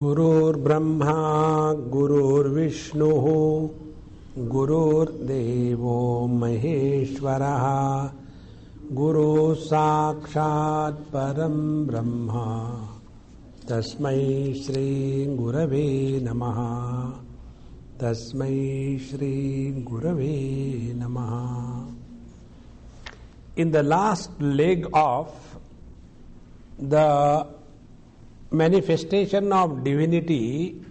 गुरुर्ब्रह्मा गुरुर्विष्णुः गुरुर्देवो महेश्वरः गुरुः साक्षात् परं ब्रह्म तस्मै श्री गुरवे नमः तस्मै श्री गुरवे नमः. In the last leg of the manifestation of divinity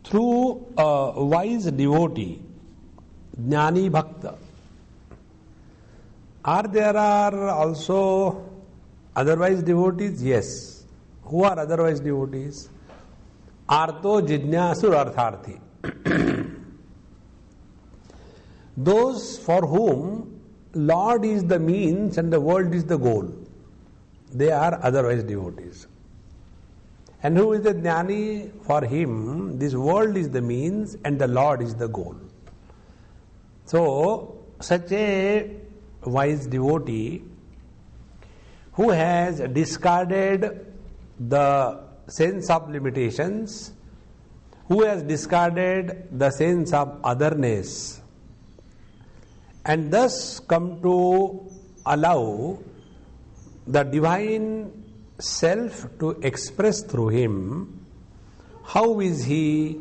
through a wise devotee, Jnani Bhakta. There are also otherwise devotees? Yes. Who are otherwise devotees? Arto Jijnasur Artharthi. Those for whom Lord is the means and the world is the goal. They are otherwise devotees. And who is the Jnani? For him, this world is the means and the Lord is the goal. So, such a wise devotee who has discarded the sense of limitations, who has discarded the sense of otherness, and thus come to allow the divine self to express through him. How is he?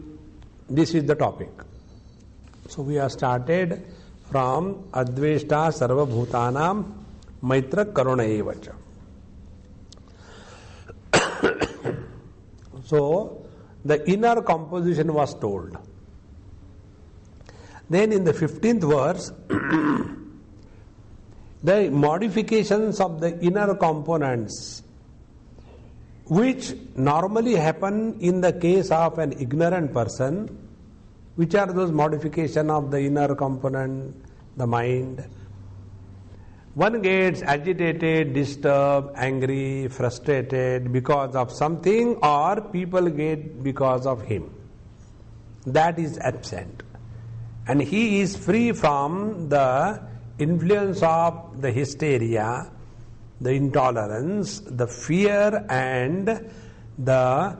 This is the topic. So we have started from Adveshta Sarva Bhutanam Maitra Karuna Evacha. So the inner composition was told. Then in the 15th verse, the modifications of the inner components which normally happen in the case of an ignorant person. Which are those modifications of the inner component? The mind. One gets agitated, disturbed, angry, frustrated because of something, or people get because of him. That is absent. And he is free from the influence of the hysteria, the intolerance, the fear, and the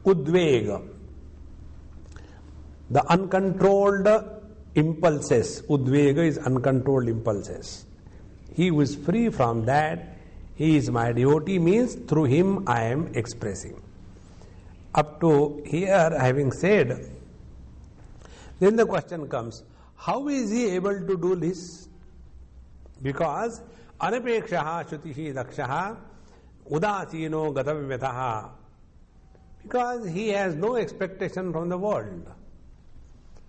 udvega, the uncontrolled impulses. Udvega is uncontrolled impulses. He who is free from that, he is my devotee, means through him I am expressing. Up to here, having said, then the question comes, how is he able to do this? Because anapekshaha shutihi dakshaha udasino gatavyataha. Because he has no expectation from the world.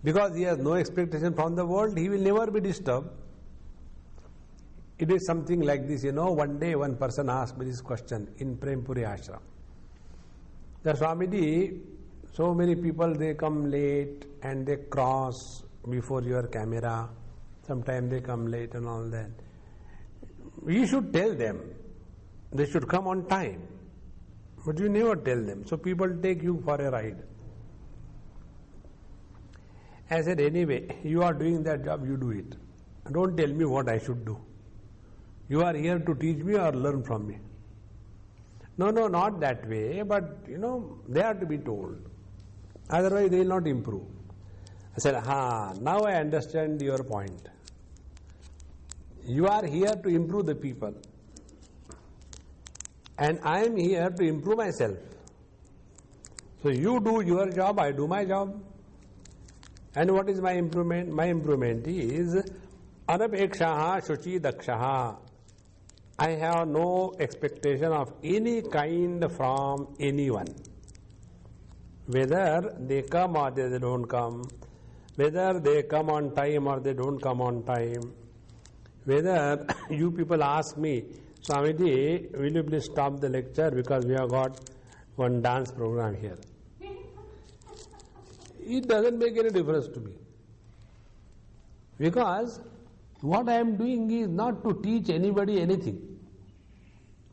Because he has no expectation from the world, he will never be disturbed. It is something like this, one day one person asked me this question in Prempuri Ashram. The Swamiji, so many people, they come late and they cross before your camera. Sometimes they come late and all that. You should tell them. They should come on time. But you never tell them. So people take you for a ride. I said, anyway, you are doing that job, you do it. Don't tell me what I should do. You are here to teach me or learn from me. No, not that way, but they have to be told. Otherwise they will not improve. I said, now I understand your point. You are here to improve the people. And I am here to improve myself. So you do your job, I do my job. And what is my improvement? My improvement is anapekshaha shuchi dakshaha. I have no expectation of any kind from anyone. Whether they come or they don't come, whether they come on time or they don't come on time, whether you people ask me, Swamiji, will you please stop the lecture because we have got one dance program here. It doesn't make any difference to me. Because what I am doing is not to teach anybody anything.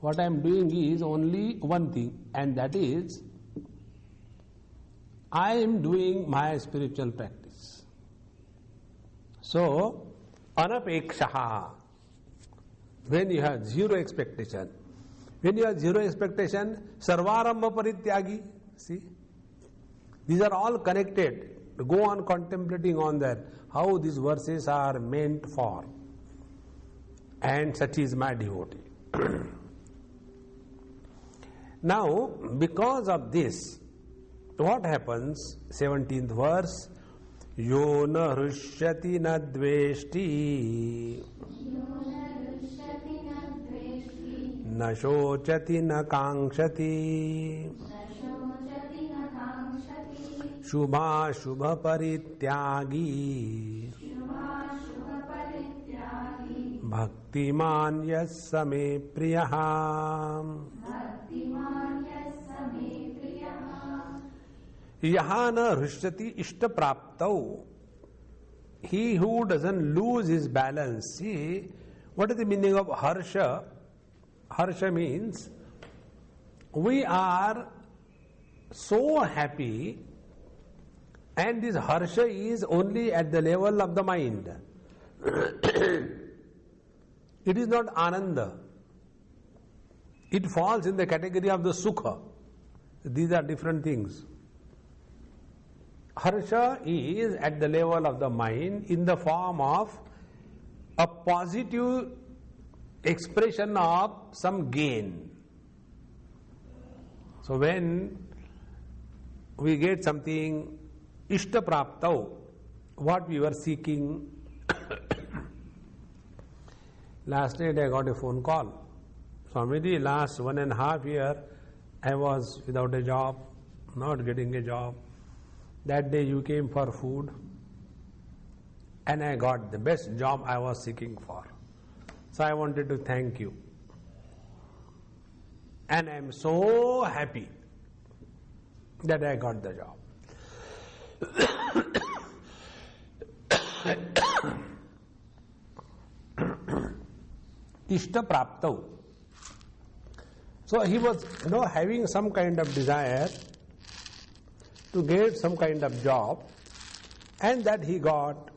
What I am doing is only one thing, and that is I am doing my spiritual practice. So, anapekshaha, when you have zero expectation, When you have zero expectation, sarvarambha parityagi. See? These are all connected. Go on contemplating on that, how these verses are meant for. And such is my devotee. Now, because of this, what happens? 17th verse. Yo na hrishyati na dveshti na shochati na kankshati shubha shubha parityagi bhaktiman yassa me priyah. Yaha na hrishyati ishta praptau. He who doesn't lose his balance. See, what is the meaning of harsha? Harsha means we are so happy, and this harsha is only at the level of the mind. It is not ananda. It falls in the category of the sukha. These are different things. Harsha is at the level of the mind in the form of a positive expression of some gain. So when we get something ishta praptau, what we were seeking. Last night I got a phone call. Swamiji, last 1.5 years I was without a job, not getting a job. That day you came for food and I got the best job I was seeking for. So I wanted to thank you. And I am so happy that I got the job. Ishta praptau. So he was, having some kind of desire to get some kind of job, and that he got.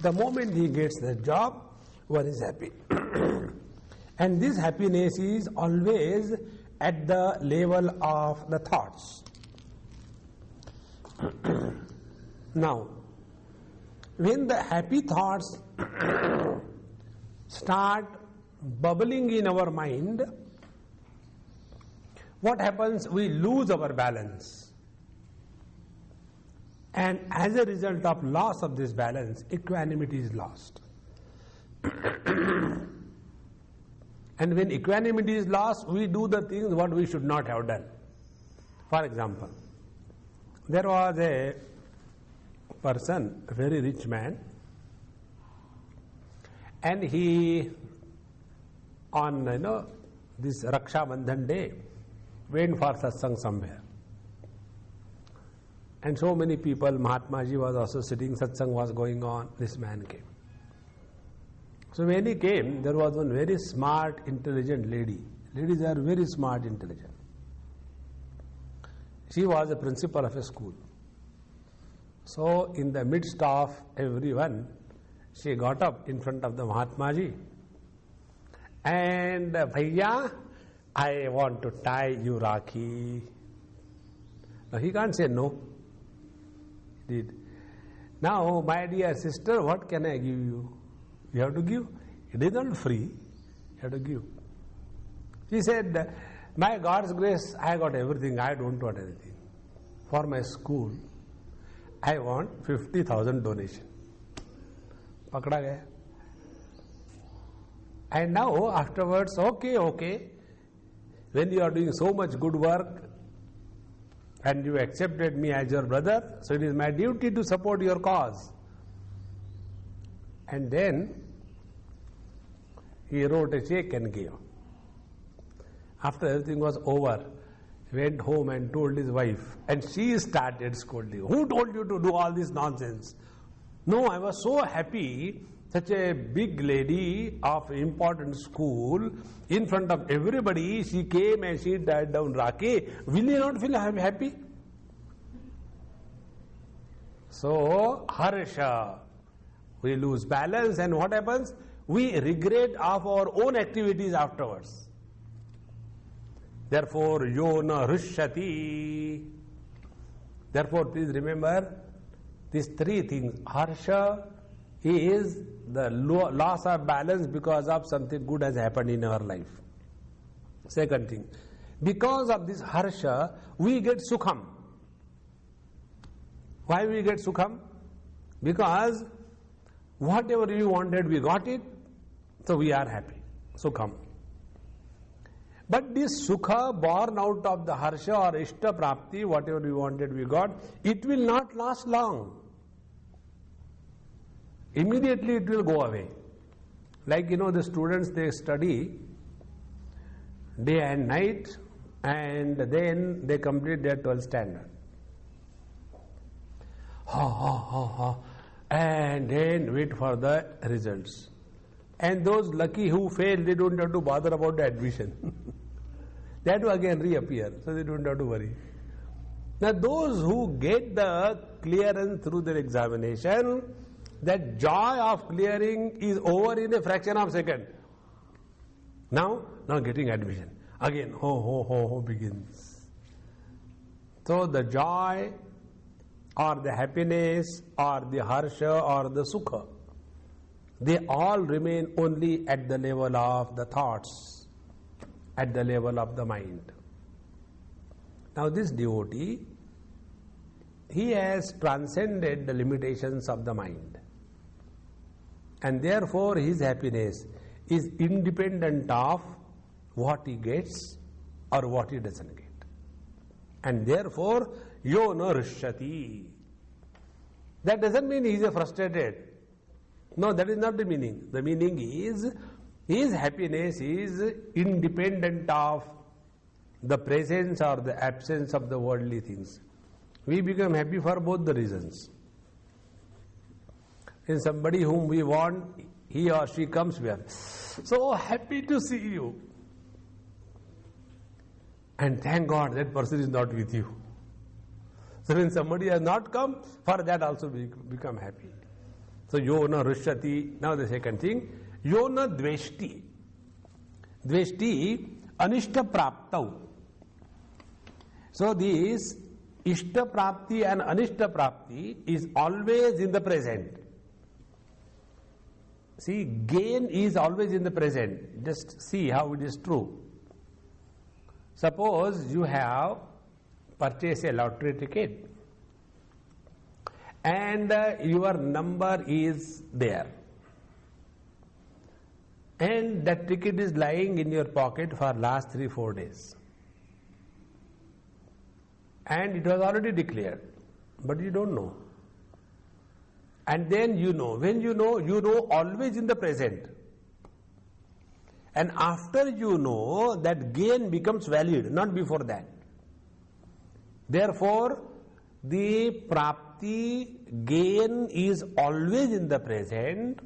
The moment he gets the job, one is happy. And this happiness is always at the level of the thoughts. Now, when the happy thoughts start bubbling in our mind, what happens? We lose our balance. And as a result of loss of this balance, equanimity is lost. And when equanimity is lost, we do the things what we should not have done. For example, there was a person, a very rich man, and he, on this Raksha Bandhan day, went for Satsang somewhere. And so many people, Mahatmaji was also sitting, Satsang was going on, this man came. So when he came, there was one very smart, intelligent lady. Ladies are very smart, intelligent. She was a principal of a school. So in the midst of everyone, she got up in front of the Mahatmaji and, Bhaiya, I want to tie you Rakhi. Now he can't say no. He did. Now, my dear sister, what can I give you? You have to give. It is not free. You have to give. She said, by God's grace, I got everything. I don't want anything. For my school, I want 50,000 donation. Pakda gaya. And now, afterwards, okay. When you are doing so much good work, and you accepted me as your brother, so it is my duty to support your cause. And then he wrote a check and gave. After everything was over, he went home and told his wife, and she started scolding. Who told you to do all this nonsense? No, I was so happy. Such a big lady of important school, in front of everybody, she came and she tied down Rakhi. Will you not feel happy? So, harsha. We lose balance, and what happens? We regret of our own activities afterwards. Therefore, yo na hrishyati. Therefore, please remember these three things. Harsha is the loss of balance because of something good has happened in our life. Second thing, because of this harsha, we get sukham. Why we get sukham? Because whatever we wanted, we got it, so we are happy. Sukham. But this sukha born out of the harsha or ishta prapti, whatever we wanted, we got, it will not last long. Immediately it will go away. Like, the students, they study day and night, and then they complete their 12th standard. And then wait for the results. And those lucky who fail, they don't have to bother about the admission. That will again reappear, so they don't have to worry. Now those who get the clearance through their examination, that joy of clearing is over in a fraction of a second. Now getting admission. Again, ho begins. So the joy or the happiness or the harsha or the sukha, they all remain only at the level of the thoughts, at the level of the mind. Now this devotee, he has transcended the limitations of the mind, and therefore his happiness is independent of what he gets or what he doesn't get. And therefore, yo na hrishyati. That doesn't mean he is frustrated. No, that is not the meaning. The meaning is his happiness is independent of the presence or the absence of the worldly things. We become happy for both the reasons. In somebody whom we want, he or she comes, we are so happy to see you. And thank God that person is not with you. So when somebody has not come, for that also we become happy. So yo na hrishyati. Now the second thing, yo na dveshti. Dveshti anishta praptau. So this ishta prapti and anishta prapti is always in the present. See, gain is always in the present. Just see how it is true. Suppose you have purchased a lottery ticket and your number is there, and that ticket is lying in your pocket for last 3-4 days, and it was already declared, but you don't know. And then you know. When you know always in the present. And after you know, that gain becomes valid, not before that. Therefore, the prapti gain is always in the present,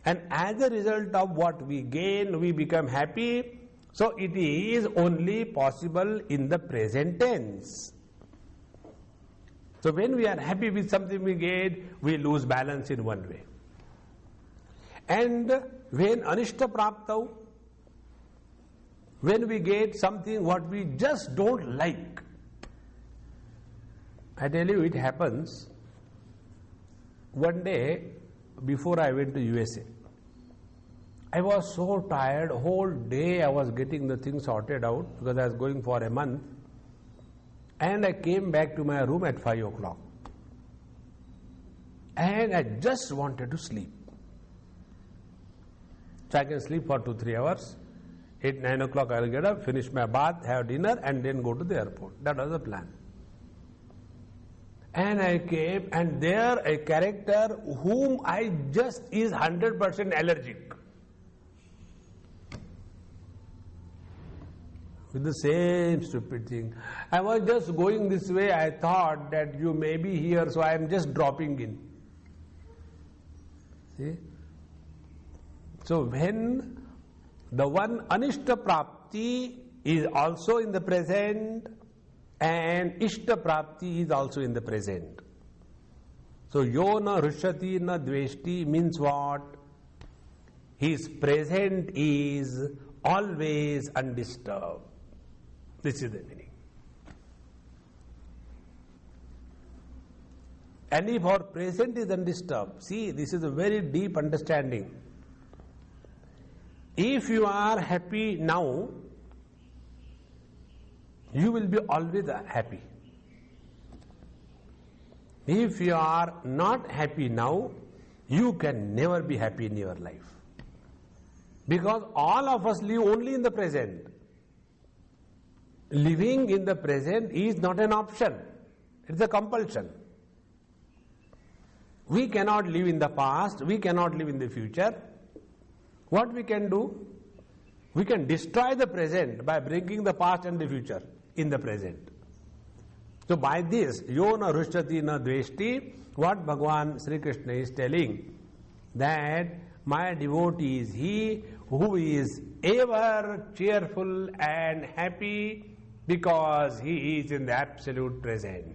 and as a result of what we gain, we become happy. So it is only possible in the present tense. So when we are happy with something we get, we lose balance in one way. And when anishta praptau, when we get something what we just don't like, I tell you, it happens. One day, before I went to USA, I was so tired. Whole day I was getting the things sorted out because I was going for a month. And I came back to my room at 5 o'clock. And I just wanted to sleep. So I can sleep for 2-3 hours. 8-9 o'clock I will get up, finish my bath, have dinner, and then go to the airport. That was the plan. And I came, and there a character whom I just is 100% allergic. With the same stupid thing. I was just going this way, I thought that you may be here, so I am just dropping in. See? So when the one anishta prapti is also in the present, and ishta prapti is also in the present. So yo na hrishyati na dveshti means what? His present is always undisturbed. This is the meaning. And if our present is undisturbed, see, this is a very deep understanding. If you are happy now, you will be always happy. If you are not happy now, you can never be happy in your life. Because all of us live only in the present. Living in the present is not an option, it's a compulsion. We cannot live in the past, we cannot live in the future. What we can do? We can destroy the present by bringing the past and the future in the present. So by this, yo na rushyati na dveshti, what Bhagavan Sri Krishna is telling, that my devotee is he who is ever cheerful and happy because he is in the absolute present.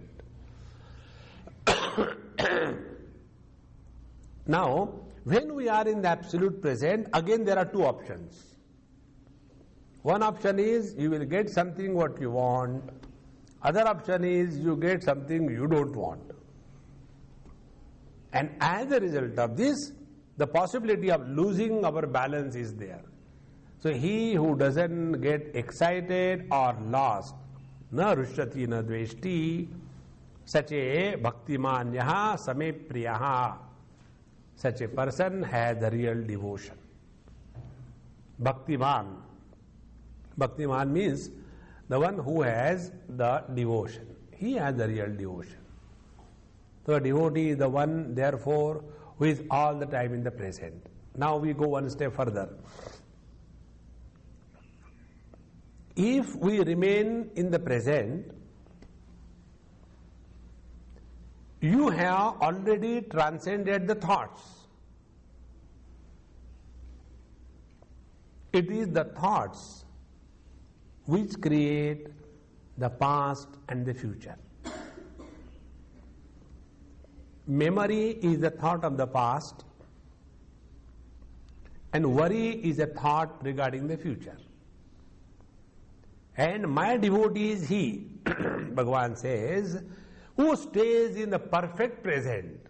Now, when we are in the absolute present, again there are two options. One option is you will get something what you want. Other option is you get something you don't want. And as a result of this, the possibility of losing our balance is there. So he who doesn't get excited or lost, na rushyati na dveshti, sache bhaktimanyaha same priyaha. Such a person has the real devotion. Bhaktiman. Bhaktiman means the one who has the devotion. He has the real devotion. So a devotee is the one, therefore, who is all the time in the present. Now we go one step further. If we remain in the present, you have already transcended the thoughts. It is the thoughts which create the past and the future. Memory is the thought of the past, and worry is a thought regarding the future. And my devotee is he, Bhagavan says, who stays in the perfect present.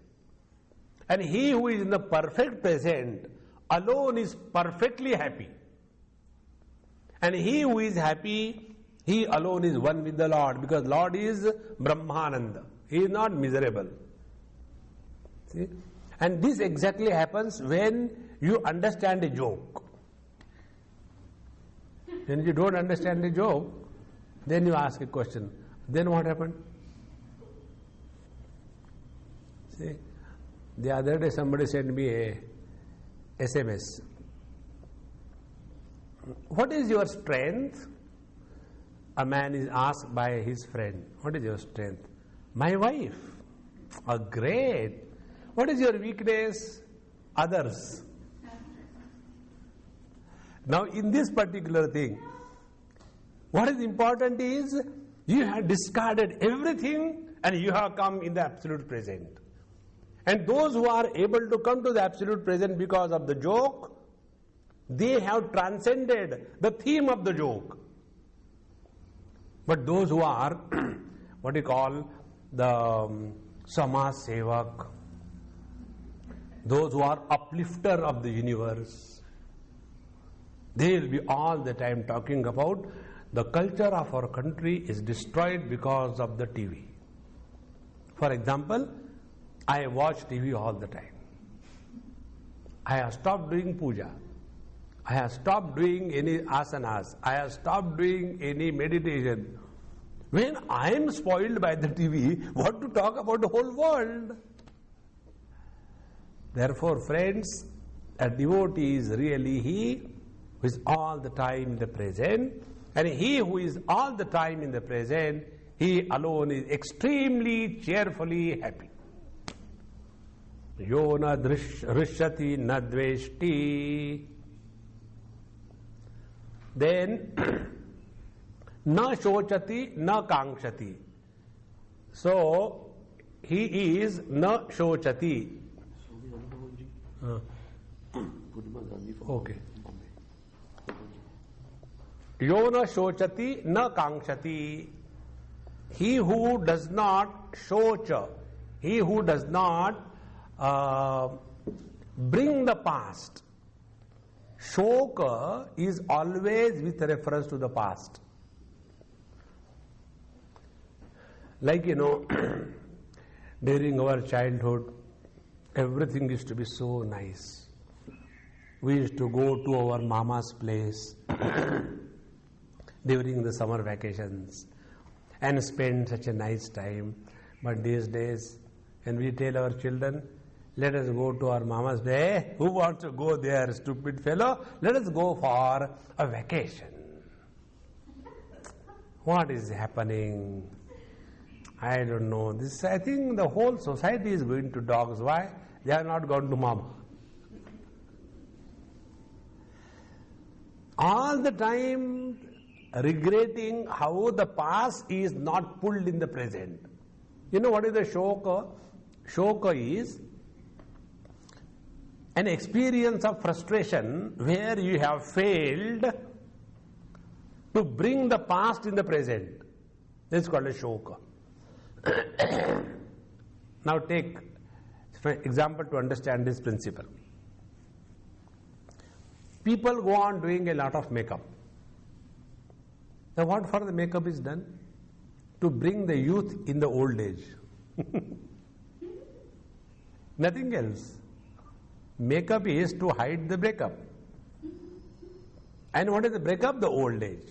And he who is in the perfect present alone is perfectly happy. And he who is happy, he alone is one with the Lord, because Lord is Brahmananda. He is not miserable. See? And this exactly happens when you understand a joke. When you don't understand a joke, then you ask a question. Then what happened? See, the other day somebody sent me a SMS. What is your strength? A man is asked by his friend, what is your strength? My wife. Oh, great. What is your weakness? Others. Now in this particular thing, what is important is you have discarded everything and you have come in the absolute present. And those who are able to come to the absolute present because of the joke, they have transcended the theme of the joke. But those who are, what you call, the Samaj Sevak, those who are uplifter of the universe, they will be all the time talking about the culture of our country is destroyed because of the TV. For example, I watch TV all the time. I have stopped doing puja. I have stopped doing any asanas. I have stopped doing any meditation. When I am spoiled by the TV, what to talk about the whole world? Therefore, friends, a devotee is really he who is all the time in the present, and he who is all the time in the present, he alone is extremely cheerfully happy. Yo na rishyati na dveshti. Then, na shochati na kankshati. So, he is na shochati. Okay. Yona shochati na kankshati. He who does not shocha, he who does not bring the past. Shoka is always with reference to the past. Like, during our childhood, everything used to be so nice. We used to go to our mama's place during the summer vacations and spend such a nice time. But these days, when we tell our children, let us go to our mama's place, hey, who wants to go there, stupid fellow? Let us go for a vacation. What is happening? I don't know. I think the whole society is going to dogs. Why? They have not gone to mama. All the time regretting how the past is not pulled in the present. You know what is the shoka? Shoka is an experience of frustration where you have failed to bring the past in the present. This is called a shoka. Now take, for example, to understand this principle. People go on doing a lot of makeup. Now what for the makeup is done? To bring the youth in the old age. Nothing else. Makeup is to hide the breakup. And what is the breakup? The old age.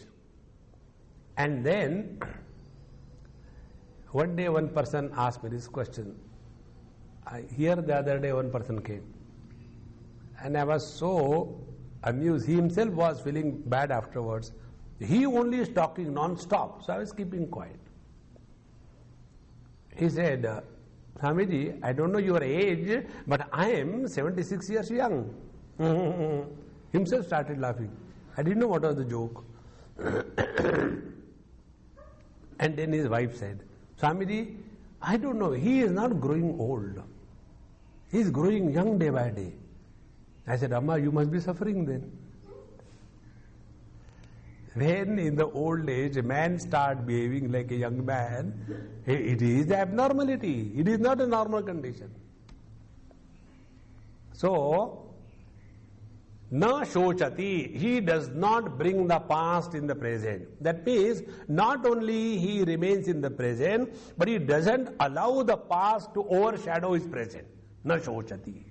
And then one day one person asked me this question. Here the other day one person came. And I was so amused. He himself was feeling bad afterwards. He only is talking non-stop. So I was keeping quiet. He said, Swamiji, I don't know your age, but I am 76 years young. Himself started laughing. I didn't know what was the joke. And then his wife said, Swamiji, I don't know, he is not growing old. He is growing young day by day. I said, Amma, you must be suffering then. When in the old age a man starts behaving like a young man, it is abnormality. It is not a normal condition. So, na shochati, he does not bring the past in the present. That means not only he remains in the present, but he doesn't allow the past to overshadow his present. Na shochati.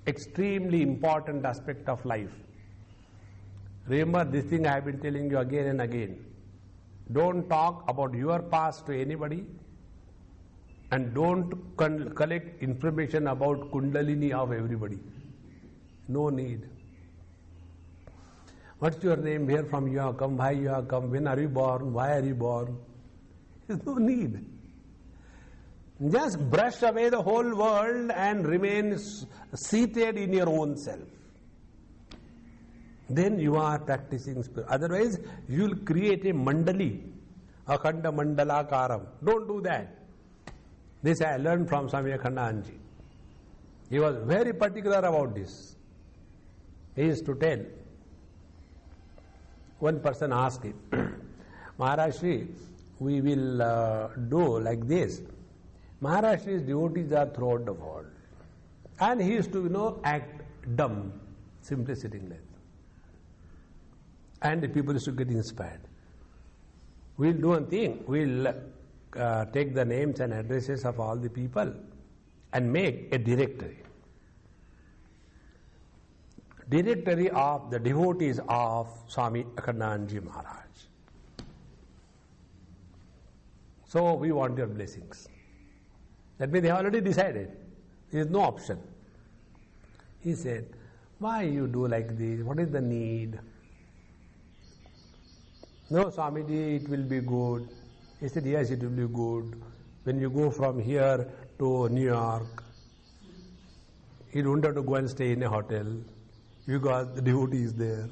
Extremely important aspect of life. Remember this thing I have been telling you again and again. Don't talk about your past to anybody, and don't collect information about Kundalini of everybody. No need. What's your name? Where from you have come? Why you have come? When are you born? Why are you born? There's no need. Just brush away the whole world and remain seated in your own self. Then you are practicing spirit. Otherwise, you will create a mandali, akhanda mandalakaram. Don't do that. This I learned from Swami Akhandanji. He was very particular about this. He used to tell. One person asked him, Maharaj Shri, we will do like this. Maharaj Shri's devotees are throughout the world. And he used to, act dumb, simply sitting like that. And the people used to get inspired. We'll do one thing. We'll take the names and addresses of all the people and make a directory. Directory of the devotees of Swami Akhandanji Maharaj. So we want your blessings. That means they have already decided. There is no option. He said, why you do like this? What is the need? No, Swamiji, it will be good. He said, yes, it will be good. When you go from here to New York, you don't have to go and stay in a hotel because the devotee is there.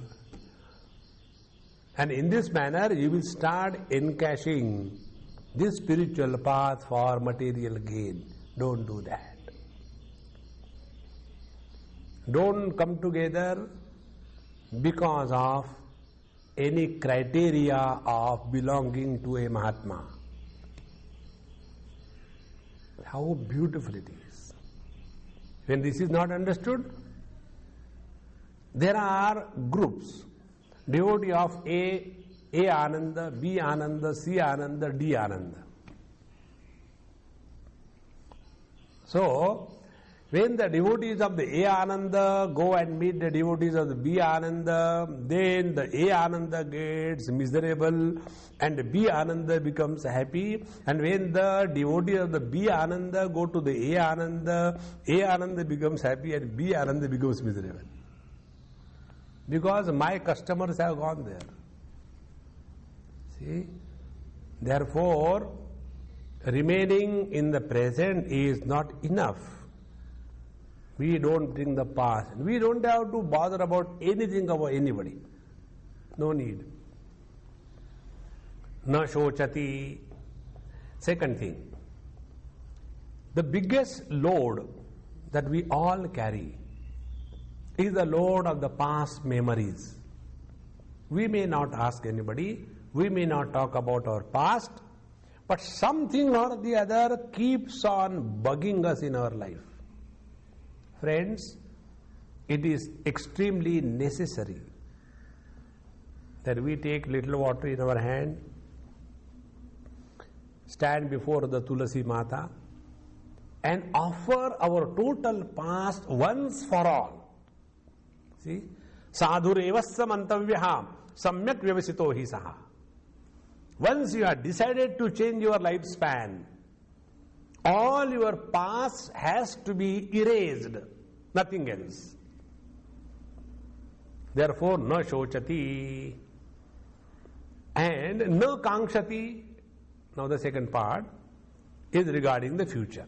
And in this manner, you will start encashing this spiritual path for material gain. Don't do that. Don't come together because of any criteria of belonging to a Mahatma. How beautiful it is. When this is not understood, there are groups, devotee of A Ananda, B Ananda, C Ananda, D Ananda. So, when the devotees of the A Ananda go and meet the devotees of the B Ananda, then the A Ananda gets miserable and the B Ananda becomes happy. And when the devotees of the B Ananda go to the A Ananda becomes happy and B Ananda becomes miserable. Because my customers have gone there. See? Therefore, remaining in the present is not enough. We don't bring the past. We don't have to bother about anything about anybody. No need. Na shochati. Second thing, the biggest load that we all carry is the load of the past memories. We may not ask anybody, we may not talk about our past, but something or the other keeps on bugging us in our life. Friends, it is extremely necessary that we take little water in our hand, stand before the Tulasi Mata and offer our total past once for all. See? Sadhurevasya mantavyaham samyak vyavasito hi saha. Once you have decided to change your lifespan, all your past has to be erased, nothing else. Therefore, na shochati and na kankshati. Now the second part is regarding the future.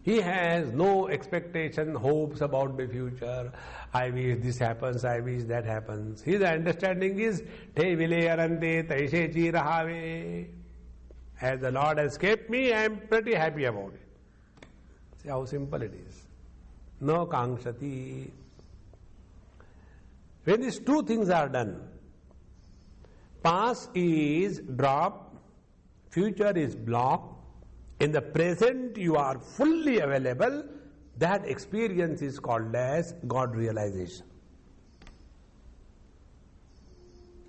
He has no expectation, hopes about the future. I wish this happens, I wish that happens. His understanding is, Te vile arante taise chi rahave. As the Lord has kept me, I am pretty happy about it. See how simple it is. No kankshati. When these two things are done, past is dropped, future is blocked, in the present you are fully available, that experience is called as God realization.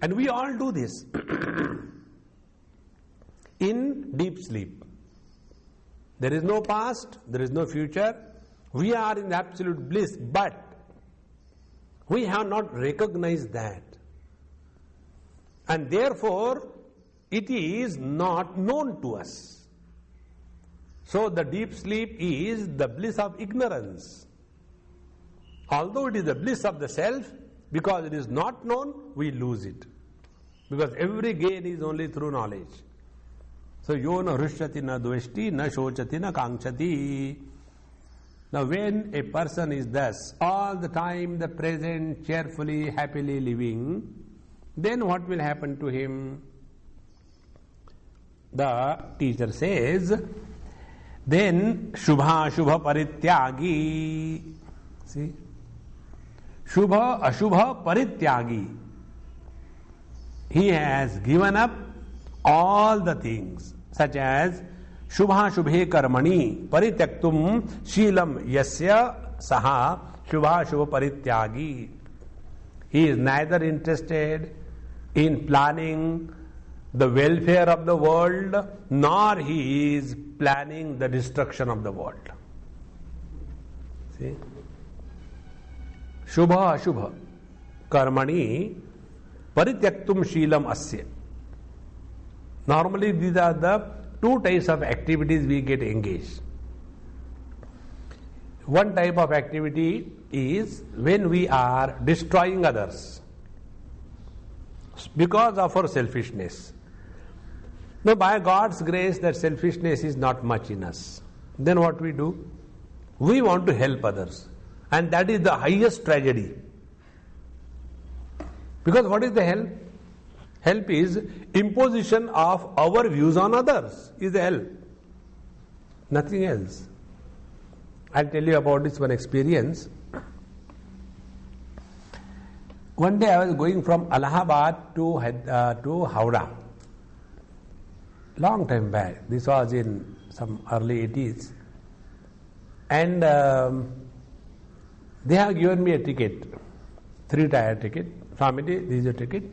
And we all do this in deep sleep. There is no past, there is no future. We are in absolute bliss, but we have not recognized that. And therefore, it is not known to us. So the deep sleep is the bliss of ignorance. Although it is the bliss of the self, because it is not known, we lose it. Because every gain is only through knowledge. So, yo na hrishyati na dveshti na shochati na kankshati. Now when a person is thus, all the time the present, cheerfully, happily living, then what will happen to him? The teacher says, then Shubha Shubha Parityagi. See? Shubha Ashubha Parityagi. He has given up all the things, such as Shubha Shubhe Karmani Parityaktum Shilam Yasya Saha Shubha Shubha Parityagi. He is neither interested in planning the welfare of the world, nor he is planning the destruction of the world. See? Shubha Ashubha Karmani Parityaktum Shilam Asya. Normally these are the two types of activities we get engaged. One type of activity is when we are destroying others because of our selfishness. Now, by God's grace, that selfishness is not much in us. Then what we do? We want to help others. And that is the highest tragedy. Because what is the help? Help is imposition of our views on others is the help. Nothing else. I'll tell you about this one experience. One day I was going from Allahabad to Howrah. Long time back. This was in some early 80s. And they have given me a ticket, 3-tier ticket. Swamiji, this is a ticket.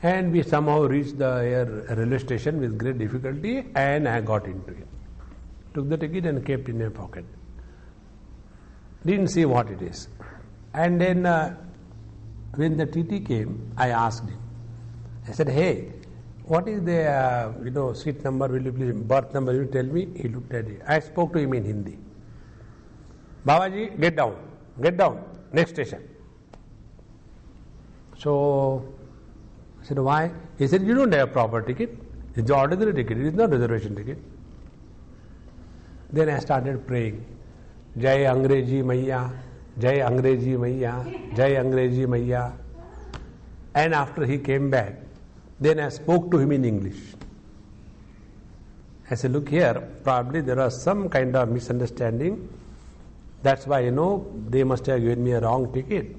And we somehow reached the railway station with great difficulty, and I got into it. Took the ticket and kept in my pocket. Didn't see what it is. And then when the TT came, I asked him. I said, hey, what is the seat number, will you please, berth number, will you tell me? He looked at it. I spoke to him in Hindi. Babaji, get down, next station. So, I said, why? He said, you don't have a proper ticket. It's an ordinary ticket, it is not a reservation ticket. Then I started praying. Jai Angreji Maiya, Jai Angreji Maiya, Jai Angreji Maiya. And after he came back, then I spoke to him in English. I said, look here, probably there was some kind of misunderstanding. That's why, they must have given me a wrong ticket.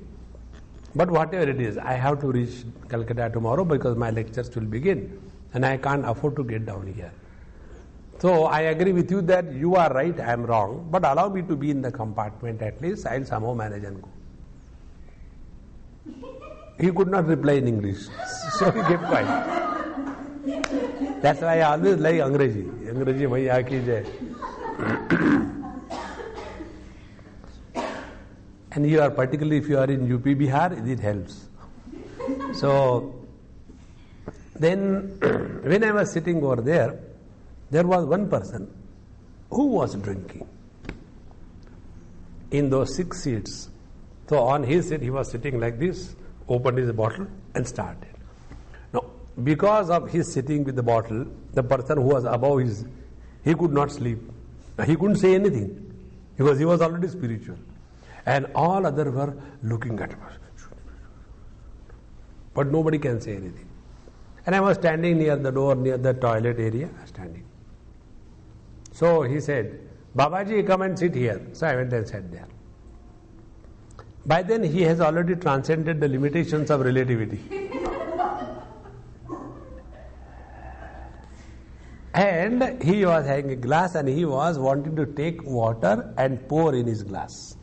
But whatever it is, I have to reach Calcutta tomorrow because my lectures will begin. And I can't afford to get down here. So I agree with you that you are right, I am wrong. But allow me to be in the compartment at least. I will somehow manage and go. He could not reply in English. So he kept quiet. That's why I always like Angreji. Angreji Maiya ki jai. And you are, particularly if you are in UP Bihar, it helps. So then when I was sitting over there was one person who was drinking in those 6 seats. So on his seat he was sitting like this, opened his bottle and started. Now, because of his sitting with the bottle, the person who was above he could not sleep. He couldn't say anything because he was already spiritual. And all others were looking at him. But nobody can say anything. And I was standing near the door, near the toilet area, standing. So he said, Babaji, come and sit here. So I went and sat there. By then he has already transcended the limitations of relativity. And he was having a glass and he was wanting to take water and pour in his glass.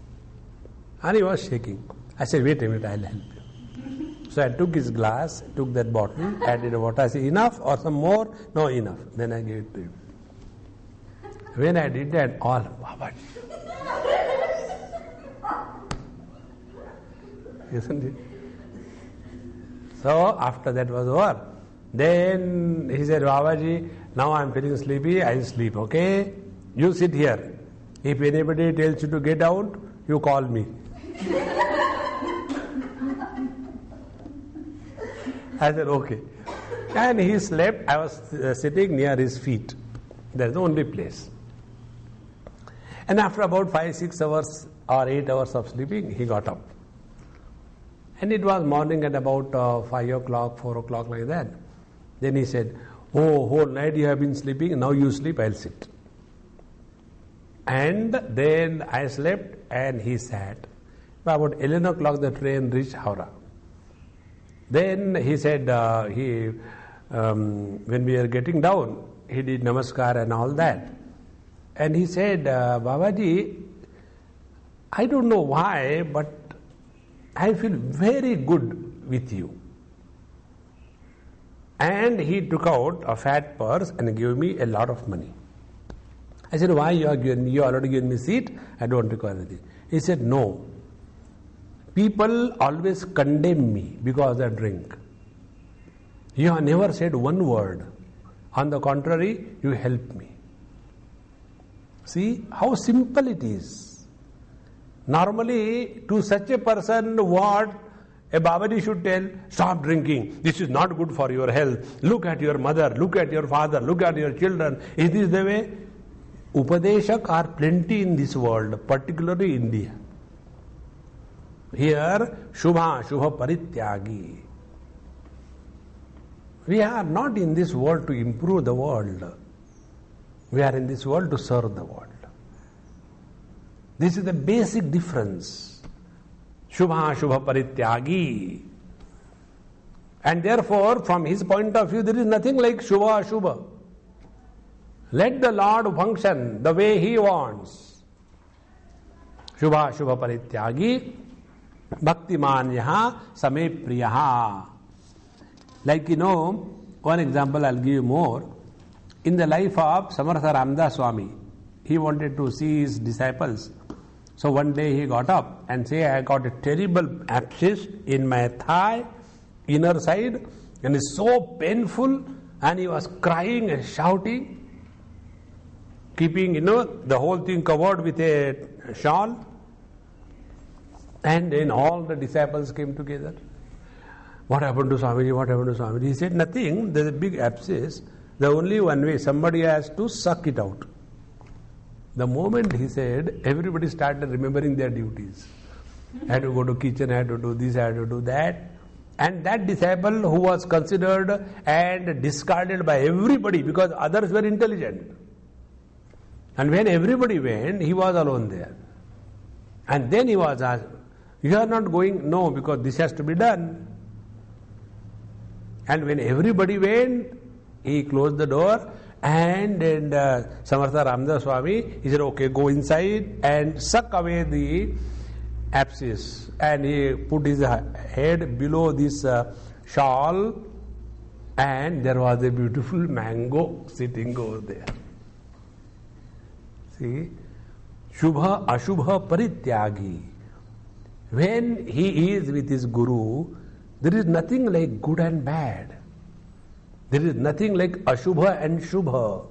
And he was shaking. I said, wait a minute, I'll help you. So I took his glass, took that bottle, added water. I said, enough or some more? No, enough. Then I gave it to him. When I did that, all Babaji. Isn't it? So after that was over, then he said, Babaji, now I am feeling sleepy, I will sleep, okay? You sit here. If anybody tells you to get out, you call me. I said, okay. And he slept. I was sitting near his feet. That's the only place. And after about 5-6 hours or 8 hours of sleeping, he got up. And it was morning at about 5 o'clock, 4 o'clock, like that. Then he said, oh, whole night you have been sleeping, now you sleep, I'll sit. And then I slept and he sat. By about 11 o'clock the train reached Howrah. Then he said, when we are getting down, he did namaskar and all that. And he said, Babaji, I don't know why, but I feel very good with you. And he took out a fat purse and gave me a lot of money. I said, why you already given me seat? I don't require anything. He said, no. People always condemn me because I drink. You have never said one word. On the contrary, you help me. See how simple it is. Normally, to such a person, what a Babaji should tell, stop drinking. This is not good for your health. Look at your mother, look at your father, look at your children. Is this the way? Upadeshak are plenty in this world, particularly India. Here, Shubha Parityagi. We are not in this world to improve the world. We are in this world to serve the world. This is the basic difference. Shubha Parityagi. And therefore, from his point of view, there is nothing like Shubha Ashubha. Let the Lord function the way he wants. Shubha Ashubha Parityagi Bhaktiman Yaha Same Priyaha. Like one example I'll give you more. In the life of Samartha Ramdas Swami, he wanted to see his disciples. So one day he got up and said, I got a terrible abscess in my thigh, inner side, and it's so painful, and he was crying and shouting, keeping, the whole thing covered with a shawl. And then all the disciples came together. What happened to Swamiji? What happened to Swamiji? He said, nothing, there's a big abscess. The only one way, somebody has to suck it out. The moment he said, everybody started remembering their duties. I had to go to kitchen, I had to do this, I had to do that. And that disciple who was considered and discarded by everybody because others were intelligent. And when everybody went, he was alone there. And then he was asked, you are not going? No, because this has to be done. And when everybody went, he closed the door and Samartha Ramdas Swami, he said, okay, go inside and suck away the abscess. And he put his head below this shawl, and there was a beautiful mango sitting over there. See? Shubha Ashubha Parityagi. When he is with his Guru, there is nothing like good and bad. There is nothing like Ashubha and Shubha.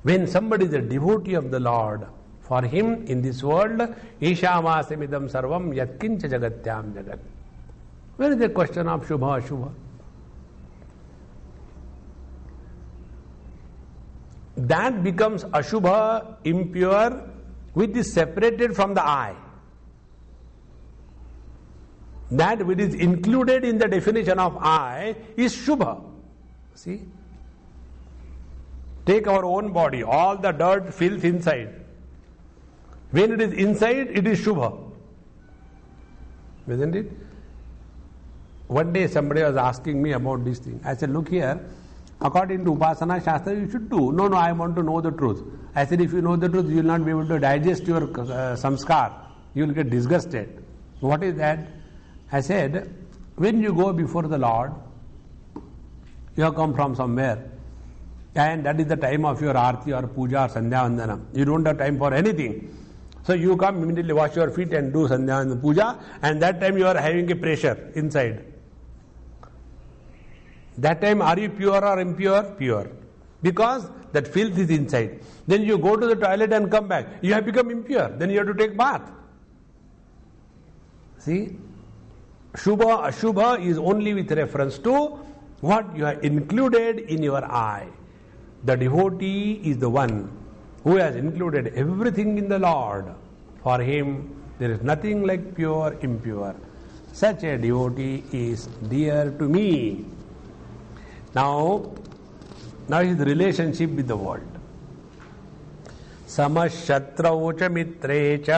When somebody is a devotee of the Lord, for him in this world, Ishamasamidam Sarvam Yatkincha Jagatyam Jagat. Where is the question of Shubha Ashubha? That becomes Ashubha, impure, which is separated from the I. That which is included in the definition of I is Shubha. See? Take our own body, all the dirt, filth inside. When it is inside, it is Shubha. Isn't it? One day somebody was asking me about this thing. I said, look here, according to Upasana Shastra, you should do. No, I want to know the truth. I said, if you know the truth, you will not be able to digest your samskar. You will get disgusted. What is that? I said, when you go before the Lord, you have come from somewhere, and that is the time of your arti or puja or sandhya vandana. You don't have time for anything. So you come immediately, wash your feet and do sandhya and puja, and that time you are having a pressure inside. That time are you pure or impure? Pure. Because that filth is inside. Then you go to the toilet and come back. You have become impure. Then you have to take bath. See? Shubha, Ashubha is only with reference to what you have included in your I. The devotee is the one who has included everything in the Lord. For him, there is nothing like pure, impure. Such a devotee is dear to me. Now his relationship with the world. Samashatrau cha mitre cha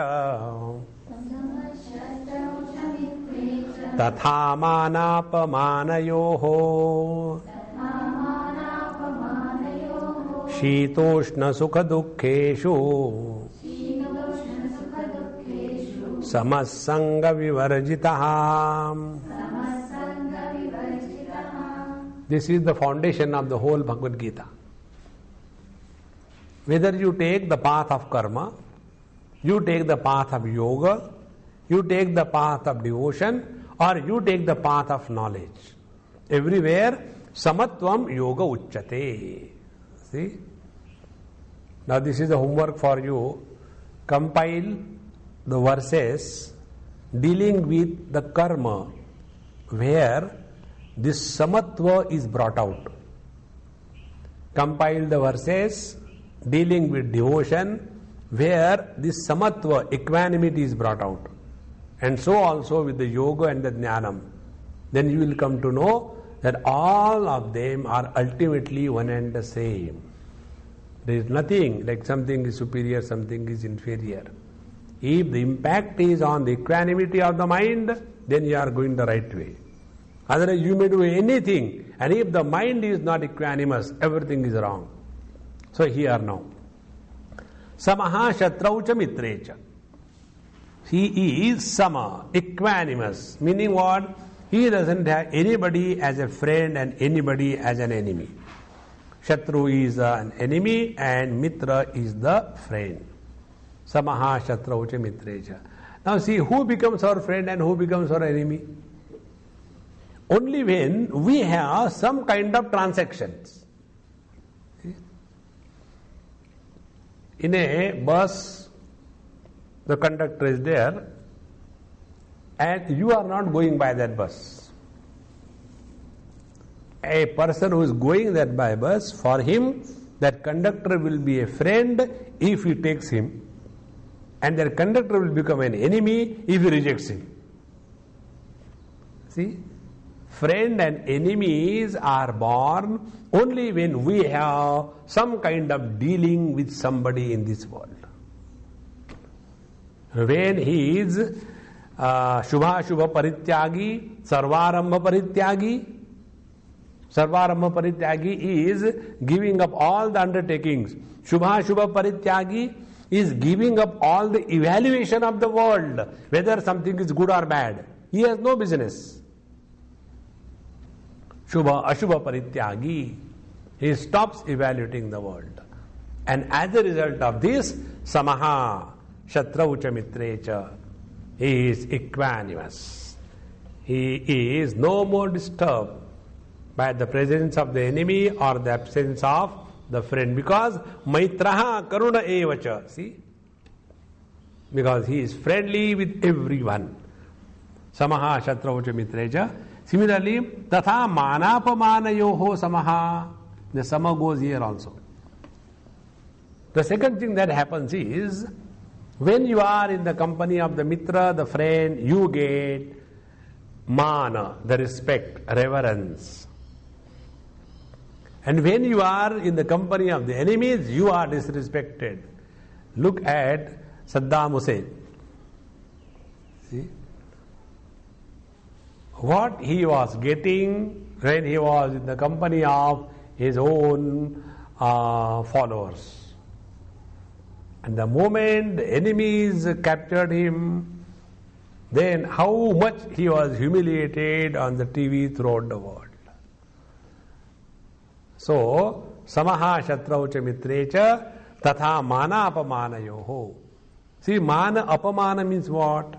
tatha manapamanayoho shitoshna sukha dukkheshu samasanga vivarjitaham. This is the foundation of the whole Bhagavad Gita. Whether you take the path of karma, you take the path of yoga, you take the path of devotion, or you take the path of knowledge. Everywhere, samatvam yoga uchyate. See? Now this is the homework for you. Compile the verses dealing with the karma, where this samatva is brought out. Compile the verses dealing with devotion, where this samatva, equanimity, is brought out. And so also with the yoga and the jnanam. Then you will come to know that all of them are ultimately one and the same. There is nothing like something is superior, something is inferior. If the impact is on the equanimity of the mind, then you are going the right way. Otherwise you may do anything, and if the mind is not equanimous, everything is wrong. So here now. Samaha shatraucha mitrecha. He is sama, equanimous, meaning what? He doesn't have anybody as a friend and anybody as an enemy. Shatru is an enemy and Mitra is the friend. Samaha shatraucha mitrecha. Now see, who becomes our friend and who becomes our enemy? Only when we have some kind of transactions. In a bus, the conductor is there and you are not going by that bus. A person who is going that by bus, for him that conductor will be a friend if he takes him, and that conductor will become an enemy if he rejects him. See? Friend and enemies are born only when we have some kind of dealing with somebody in this world. When he is Shubha Shubha Parityagi, Sarvarambha Parityagi. Sarvarambha Parityagi is giving up all the undertakings. Shubha Shubha Parityagi is giving up all the evaluation of the world, whether something is good or bad. He has no business. Shubha Ashubha Parityagi. He stops evaluating the world. And as a result of this, Samaha Shatraucha Mitrecha. He is equanimous. He is no more disturbed by the presence of the enemy or the absence of the friend. Because Maitraha Karuna Evacha. See? Because he is friendly with everyone. Samaha Shatraucha Mitrecha. Similarly, Tatha Manapamanayoho Samaha. The Sama goes here also. The second thing that happens is, when you are in the company of the Mitra, the friend, you get mana, the respect, reverence. And when you are in the company of the enemies, you are disrespected. Look at Saddam Hussein. See? What he was getting when he was in the company of his own followers. And the moment the enemies captured him, then how much he was humiliated on the TV throughout the world. So, Samaha Shatraucha Mitrecha Tatha Mana Apamanayoho. See, Mana Apamana means what?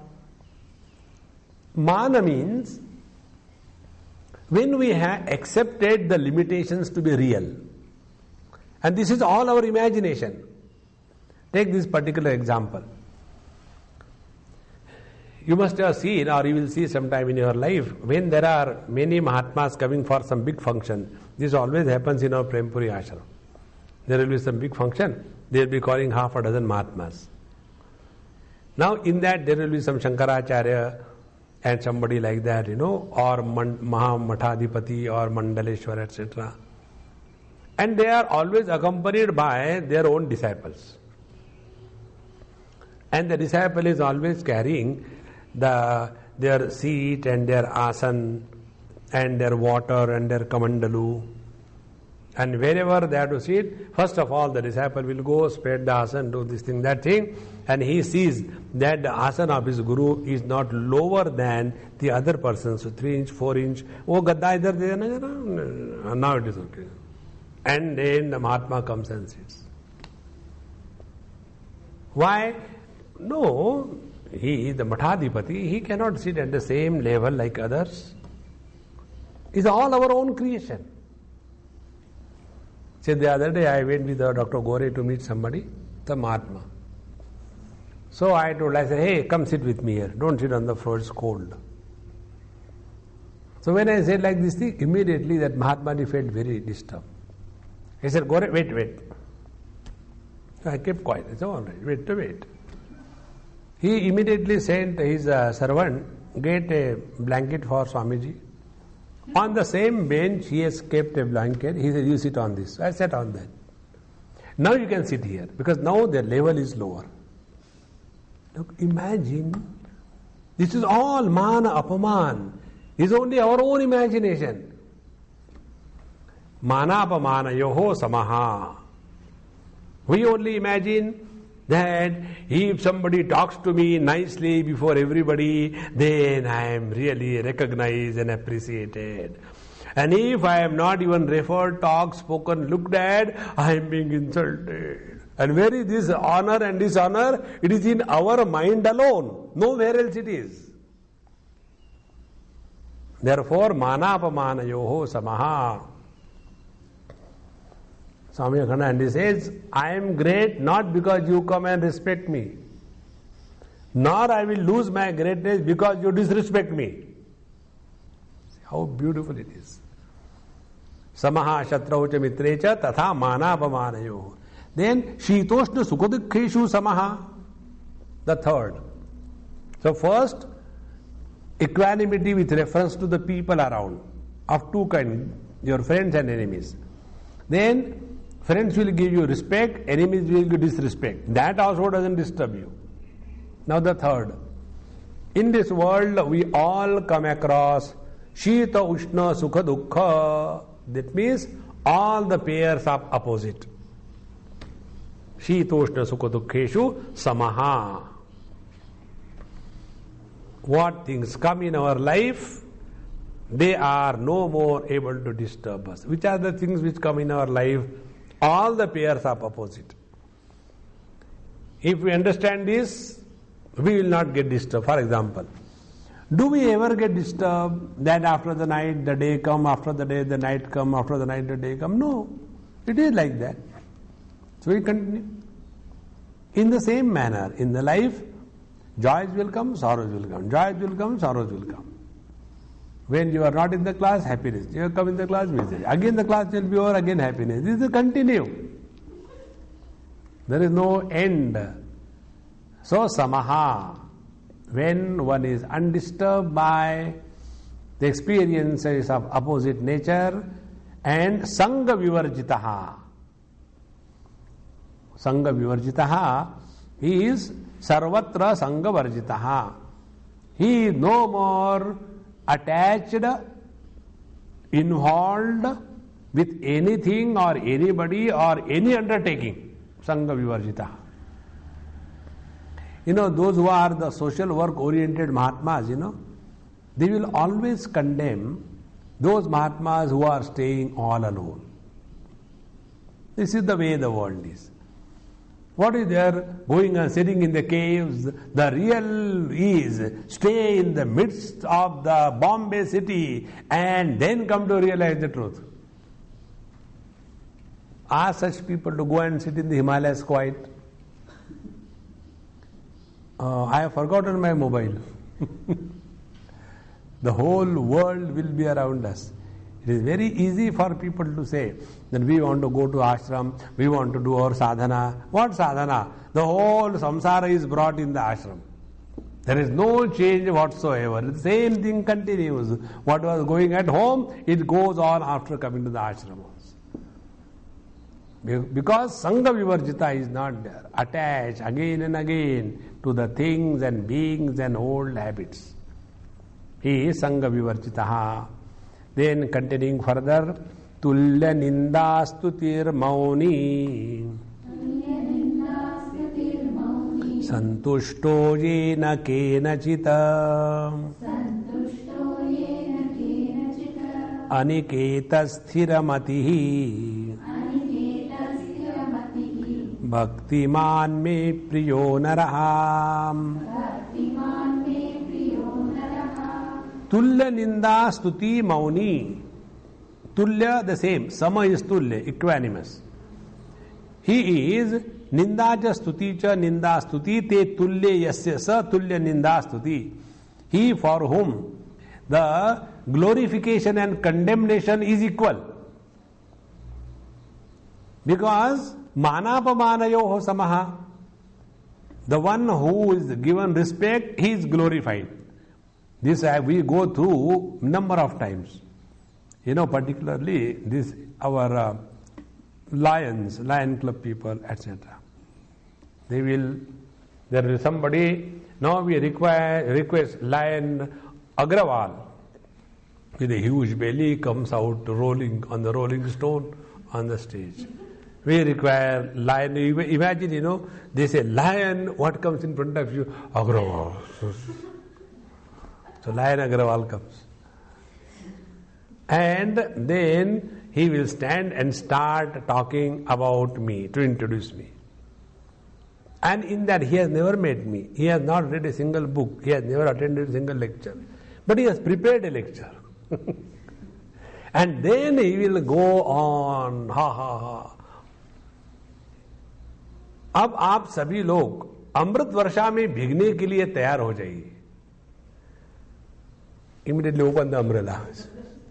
Mana means when we have accepted the limitations to be real. And this is all our imagination. Take this particular example. You must have seen, or you will see sometime in your life, when there are many Mahatmas coming for some big function. This always happens in our Prempuri ashram. There will be some big function, they will be calling half a dozen Mahatmas. Now in that there will be some Shankaracharya and somebody like that, or Mahamathadipati or Mandaleshwar, etc. And they are always accompanied by their own disciples. And the disciple is always carrying their seat and their asan and their water and their kamandalu. And wherever they have to sit, first of all the disciple will go, spread the asan, do this thing, that thing, and he sees that the asan of his guru is not lower than the other person. So 3 inch, 4 inch, oh gadda idhar de na, now it is okay. And then the Mahatma comes and sits. Why? No, the Mathadipati, he cannot sit at the same level like others. It's all our own creation. See, the other day I went with Dr. Gore to meet somebody, the Mahatma. So I said, hey, come sit with me here. Don't sit on the floor, it's cold. So when I said like this thing, immediately that Mahatma felt very disturbed. He said, Gore, wait. So I kept quiet. I said, all right, wait. He immediately sent his servant, get a blanket for Swamiji. On the same bench, he has kept a blanket. He said, you sit on this. So I sat on that. Now you can sit here, because now the level is lower. Look, imagine, this is all mana apaman. is only our own imagination. Manapamanayoho samaha. We only imagine that if somebody talks to me nicely before everybody, then I am really recognized and appreciated. And if I am not even referred, talked, spoken, looked at, I am being insulted. And where is this honor and dishonor? It is in our mind alone. Nowhere else it is. Therefore, manapamanayoho samaha. Swami Anubhavananda says, I am great not because you come and respect me, nor I will lose my greatness because you disrespect me. See how beautiful it is. Samaha shatraucha mitrecha tatha manapamanayoho. Then shitoshna sukhadukkeshu samaha. The third. So first, equanimity with reference to the people around, of two kinds, your friends and enemies. Then friends will give you respect, enemies will give disrespect. That also doesn't disturb you. Now the third. In this world we all come across Shita Ushna Sukha Dukkha. That means all the pairs are opposite. Shita Ushna Sukha Dukkheshu Samaha. What things come in our life, they are no more able to disturb us. Which are the things which come in our life? All the pairs are opposite. If we understand this, we will not get disturbed. For example, do we ever get disturbed that after the night the day come, after the day the night come, after the night the day come? No. It is like that. So we continue. In the same manner, in the life, joys will come, sorrows will come. Joys will come, sorrows will come. When you are not in the class, happiness. You come in the class, misery. Again the class will be over, again happiness. This is a continue. There is no end. So samaha, when one is undisturbed by the experiences of opposite nature, and sangha vivarjitaha. Sangha vivarjitaha is sarvatra sangha varjitaha. He is no more attached, involved with anything or anybody or any undertaking. Sangha vivarjitaha. Those who are the social work oriented Mahatmas, they will always condemn those Mahatmas who are staying all alone. This is the way the world is. What is there? Going and sitting in the caves. The real is stay in the midst of the Bombay city and then come to realize the truth. Ask such people to go and sit in the Himalayas quiet. I have forgotten my mobile. The whole world will be around us. It is very easy for people to say that we want to go to ashram, we want to do our sadhana. What sadhana? The whole samsara is brought in the ashram. There is no change whatsoever. The same thing continues. What was going at home, it goes on after coming to the ashram. Because sangha vivarjita is not there. Attached again and again to the things and beings and old habits. He is sangha vivarjitaha. Then continuing further, tulya nindastutir mauni santushto yena kenachita aniketa sthiramatihi bhaktiman me priyo naraham. Tulya ninda stuti mauni. Tulya the same. Sama is tulya, equanimous. He is nindaja stuticha ninda stuti te tulya yasya sa tulya ninda stuti. He for whom the glorification and condemnation is equal. Because manapamanayoho samaha. The one who is given respect, he is glorified. This we go through number of times. Particularly this our Lion Club people, etc. There is somebody, now we request Lion Agrawal. with a huge belly comes out rolling on the rolling stone on the stage. We require lion. Imagine, they say lion, what comes in front of you? Agrawal. So Lion Agrawal comes. And then he will stand and start talking about me, to introduce me. And in that he has never met me. He has not read a single book. He has never attended a single lecture. But he has prepared a lecture. And then he will go on, ha ha ha. अब आप सभी लोग अमृत वर्षा में भीगने के लिए तैयार हो जाइए. Immediately open the umbrella.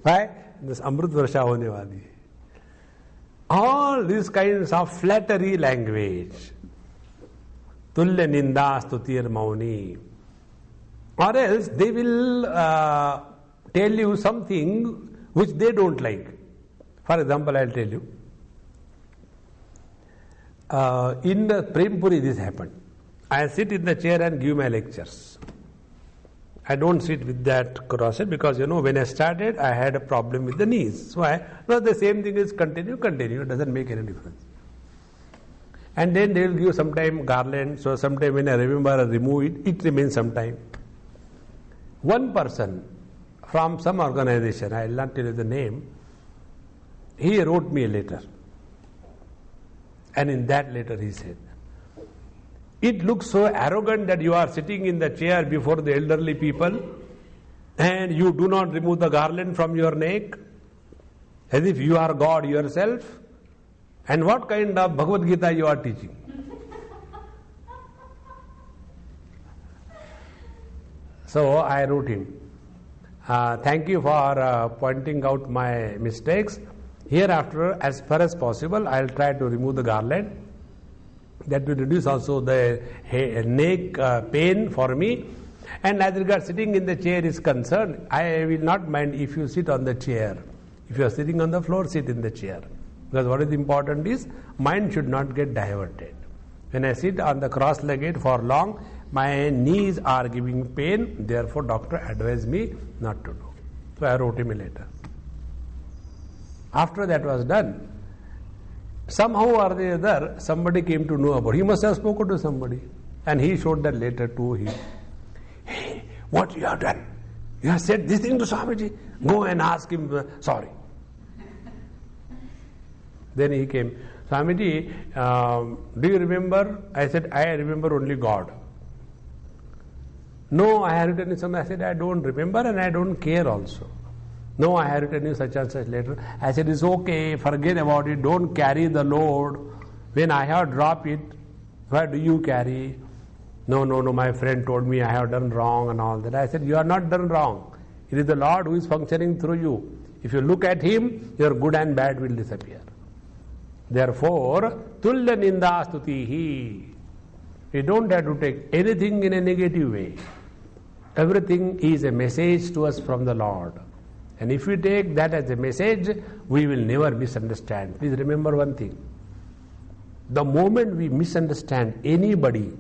Right? This Amrit Varsha hone wali. All these kinds of flattery language. Tulya ninda stutir mauni. Or else they will tell you something which they don't like. For example, I'll tell you. In the Prempuri this happened. I sit in the chair and give my lectures. I don't sit with that crosset because when I started I had a problem with the knees. So the same thing is continue, it doesn't make any difference. And then they will give sometime garland, so sometime when I remember I remove it, it remains sometime. One person from some organization, I will not tell you the name, he wrote me a letter. And in that letter he said, it looks so arrogant that you are sitting in the chair before the elderly people and you do not remove the garland from your neck as if you are God yourself. And what kind of Bhagavad Gita you are teaching? So I wrote him, thank you for pointing out my mistakes. Hereafter, as far as possible, I will try to remove the garland. That will reduce also the neck pain for me. And as regards sitting in the chair is concerned, I will not mind if you sit on the chair. If you are sitting on the floor, sit in the chair. Because what is important is, mind should not get diverted. When I sit on the cross-legged for long, my knees are giving pain, therefore doctor advised me not to do. So I wrote him a letter. After that was done, somehow or the other, somebody came to know about it. He must have spoken to somebody. And he showed that letter to him. Hey, what you have done? You have said this thing to Swamiji. Go and ask him, sorry. Then he came. Swamiji, do you remember? I said, I remember only God. No, I have written something. I said, I don't remember and I don't care also. No, I have written you such and such letter. I said, it's okay, forget about it, don't carry the load. When I have dropped it, why do you carry? No, my friend told me I have done wrong and all that. I said, you are not done wrong. It is the Lord who is functioning through you. If you look at Him, your good and bad will disappear. Therefore, tulya ninda stutihi. We don't have to take anything in a negative way. Everything is a message to us from the Lord. And if we take that as a message, we will never misunderstand. Please remember one thing. The moment we misunderstand anybody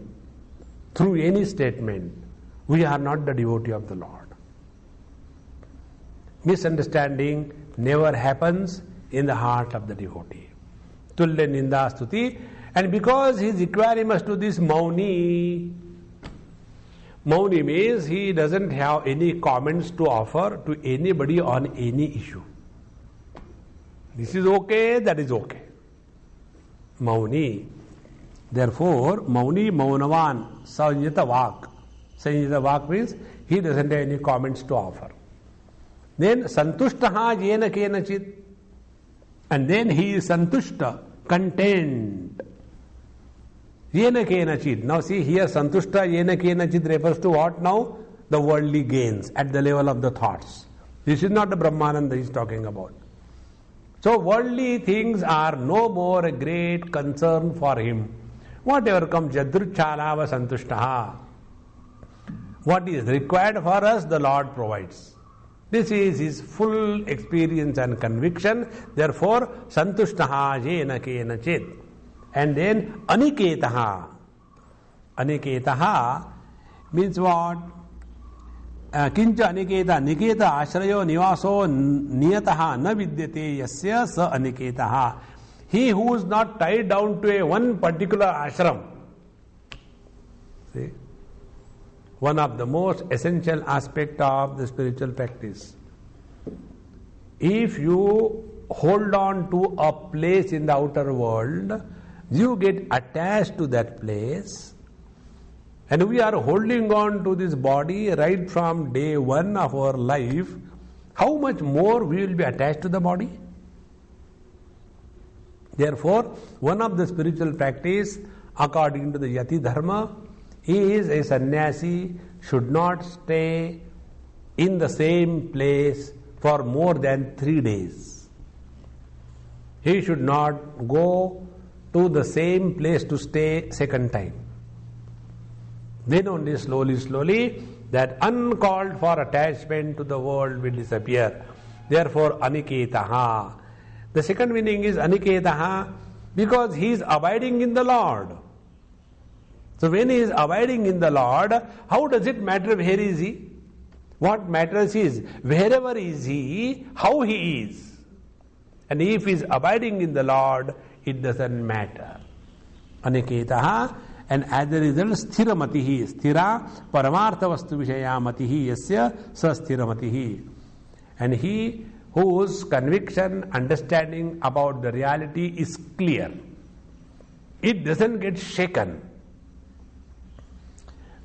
through any statement, we are not the devotee of the Lord. Misunderstanding never happens in the heart of the devotee. Tulya ninda stuti. And because he is requiring us to this mauni, Mauni means he doesn't have any comments to offer to anybody on any issue. This is okay, that is okay. Mauni. Therefore, Mauni Maunavan Sanjita Vak. Sanjita Vak means he doesn't have any comments to offer. Then Santushtaha Jena Kenachit. And then he is Santushta, content. Yena kenachid. Now see here, santushta yena kenachid refers to what now? The worldly gains at the level of the thoughts. This is not the Brahmananda he is talking about. So worldly things are no more a great concern for him. Whatever comes, jadruchalava santushtaha. What is required for us, the Lord provides. This is his full experience and conviction. Therefore, santushtaha yena kenachid. And then aniketaha. Aniketaha means what? किंच अनिकेता निकेत आश्रयो निवासो नियतः न विद्यते यस्य स अनिकेतः. He who is not tied down to a one particular ashram. See, one of the most essential aspect of the spiritual practice. If you hold on to a place in the outer world, you get attached to that place. And we are holding on to this body right from day one of our life. How much more we will be attached to the body? Therefore, one of the spiritual practice, according to the Yati Dharma, is a sannyasi should not stay in the same place for more than 3 days. He should not go to the same place to stay second time. Then only slowly, that uncalled for attachment to the world will disappear. Therefore, aniketaha. The second meaning is aniketaha because he is abiding in the Lord. So when he is abiding in the Lord, how does it matter where is he? What matters is wherever is he, how he is. And if he is abiding in the Lord, it doesn't matter. Aniketaha. And as a result, sthiramatihi, sthira paramartha vastu vishaya matihi yasya sa sthiramatihi. And he whose conviction, understanding about the reality is clear. It doesn't get shaken.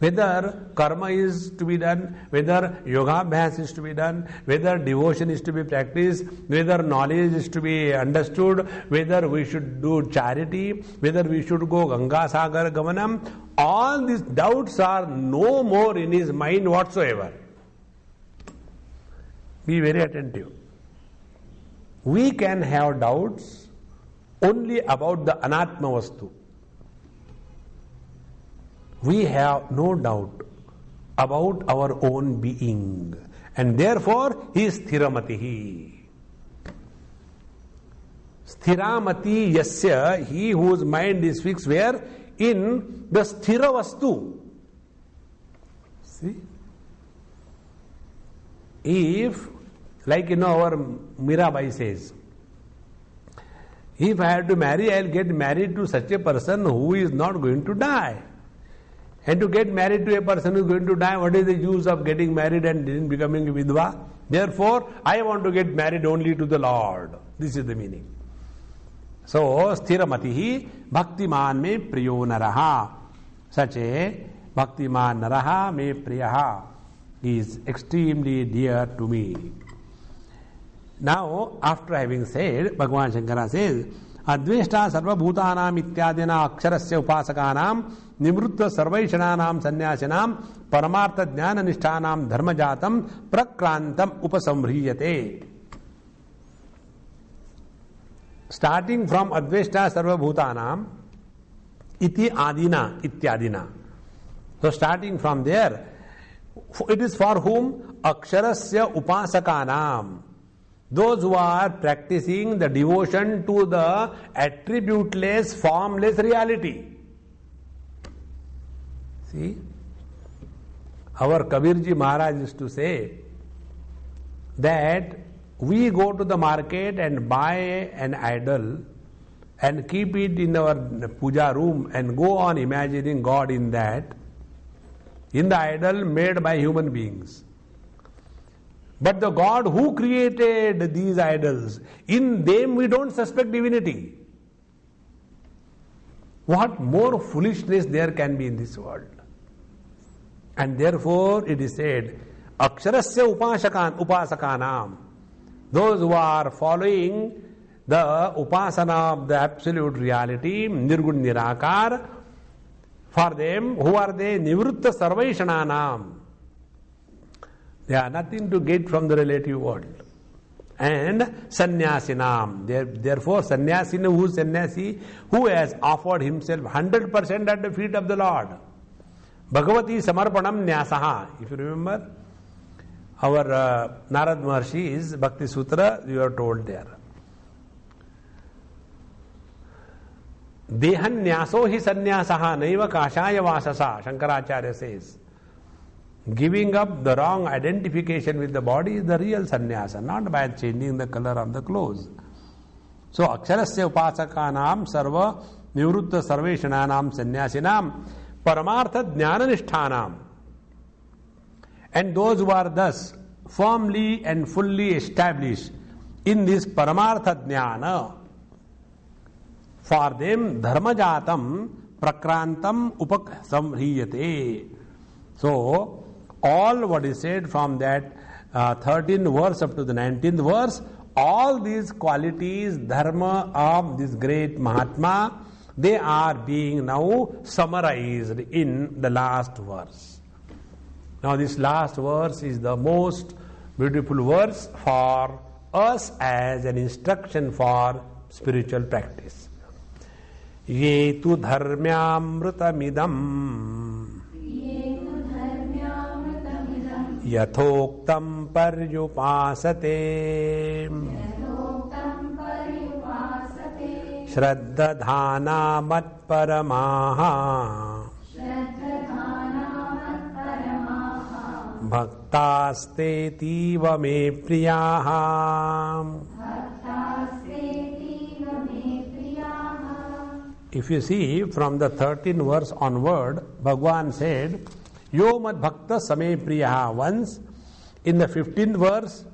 Whether karma is to be done, whether yoga abhyas is to be done, whether devotion is to be practiced, whether knowledge is to be understood, whether we should do charity, whether we should go Ganga Sagar Gamanam, all these doubts are no more in his mind whatsoever. Be very attentive. We can have doubts only about the anatma vastu. We have no doubt about our own being, and therefore he is sthiramatihi. Sthiramati yasya, he whose mind is fixed where? In the sthira vastu. See? If, like our Mirabai says, if I have to marry, I will get married to such a person who is not going to die. And to get married to a person who is going to die, what is the use of getting married and then becoming a vidva? Therefore, I want to get married only to the Lord. This is the meaning. So, sthiramatihi bhaktiman me priyo naraha. Such a bhaktiman naraha me priyaha is extremely dear to me. Now, after having said, Bhagavan Shankara says, Adveshta sarvabhutanam ityadina aksharasya upasakanam nimrutta sarvaishananam sannyasinam paramartha jnana nishthanam dharmajatam prakrantam upasamhriyate. Starting from Adveshta sarvabhutanam iti adina ityadina. So starting from there, it is for whom? Aksharasya upasakanam. Those who are practicing the devotion to the attributeless, formless reality. See, our Kabirji Maharaj used to say that we go to the market and buy an idol and keep it in our puja room and go on imagining God in that, in the idol made by human beings. But the God who created these idols, in them we don't suspect divinity. What more foolishness there can be in this world? And therefore it is said, Aksharasya upasakanam. Those who are following the upasana of the absolute reality, nirgun nirakar, for them, who are they? Nivrutta sarvaishananam. They are nothing to get from the relative world. And sannyasinam. Therefore, sannyasina, who is sannyasi? Who has offered himself 100% at the feet of the Lord. Bhagavati samarpanam nyasaha. If you remember, our Narad Maharshi's Bhakti Sutra, you are told there. Dehan nyaso hi sannyasaha naiva kashaya vasasa, Shankaracharya says. Giving up the wrong identification with the body is the real sannyasa, not by changing the color of the clothes. So, aksharasya upasakanam sarva nivrutta sarveshananam sannyasinam paramartha jnananishtanam. And those who are thus firmly and fully established in this paramartha jnana, for them dharmajatam prakrantam upasamhriyate. So, all what is said from that 13th verse up to the 19th verse, all these qualities, dharma of this great Mahatma, they are being now summarized in the last verse. Now this last verse is the most beautiful verse for us as an instruction for spiritual practice. Ye tu dharmyamrutamidam यथोक्तम पर्युपासते श्रद्धाना मत्परमाः भक्तास्तेतीव मे प्रियाः. If you see from the 13th verse onward, Bhagavan said, Yo mad bhakta same priyaha. Once in the 15th verse,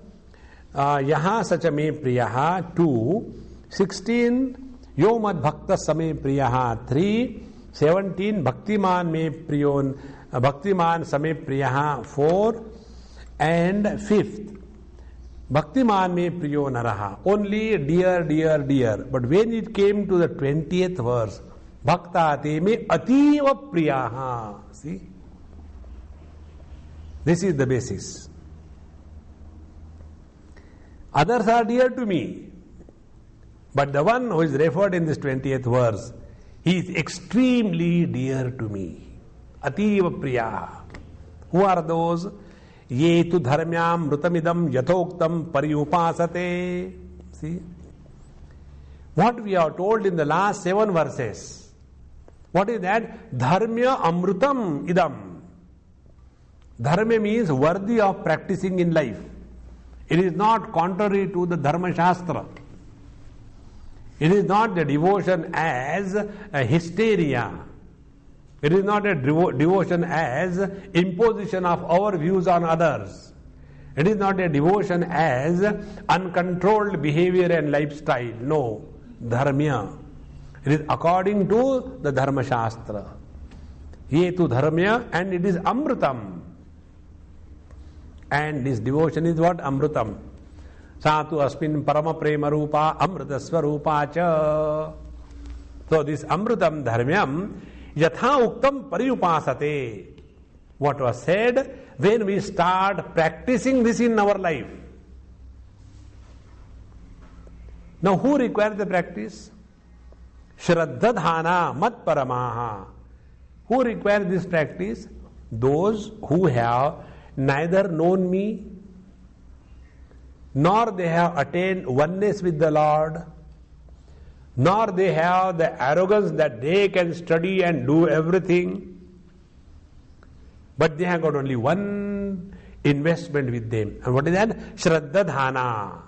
yaha sacha me priyaha. 2, 16, Yo mad bhakta same priyaha. 3, 17, Bhaktiman me priyon, Bhaktiman same priyaha. 4, and 5th, Bhaktiman me priyo naraha. Only dear, dear, dear. But when it came to the 20th verse, Bhakta te me ativa priyaha. See? This is the basis. Others are dear to me, but the one who is referred in this 20th verse, he is extremely dear to me. Ativa priya. Who are those? Ye tu dharmyam mrutamidam yathoktam paryupasate. See? What we are told in the last 7 verses. What is that? Dharmya amrutam idam. Dharma means worthy of practicing in life. It is not contrary to the Dharma Shastra. It is not the devotion as a hysteria. It is not a devotion as imposition of our views on others. It is not a devotion as uncontrolled behavior and lifestyle. No, dharmya. It is according to the Dharma Shastra. Ye tu dharmya, and it is amrutam. And this devotion is what? Amrutam. Satu asmin parama prema rupa amrita swarupa cha. So this amrutam dharmyam yatha uktam pariyupasate. What was said, when we start practicing this in our life. Now who requires the practice? Shraddhadhana mat paramaha. Who requires this practice? Those who have neither known me, nor they have attained oneness with the Lord, nor they have the arrogance that they can study and do everything, but they have got only one investment with them. And what is that? Shraddhadhana.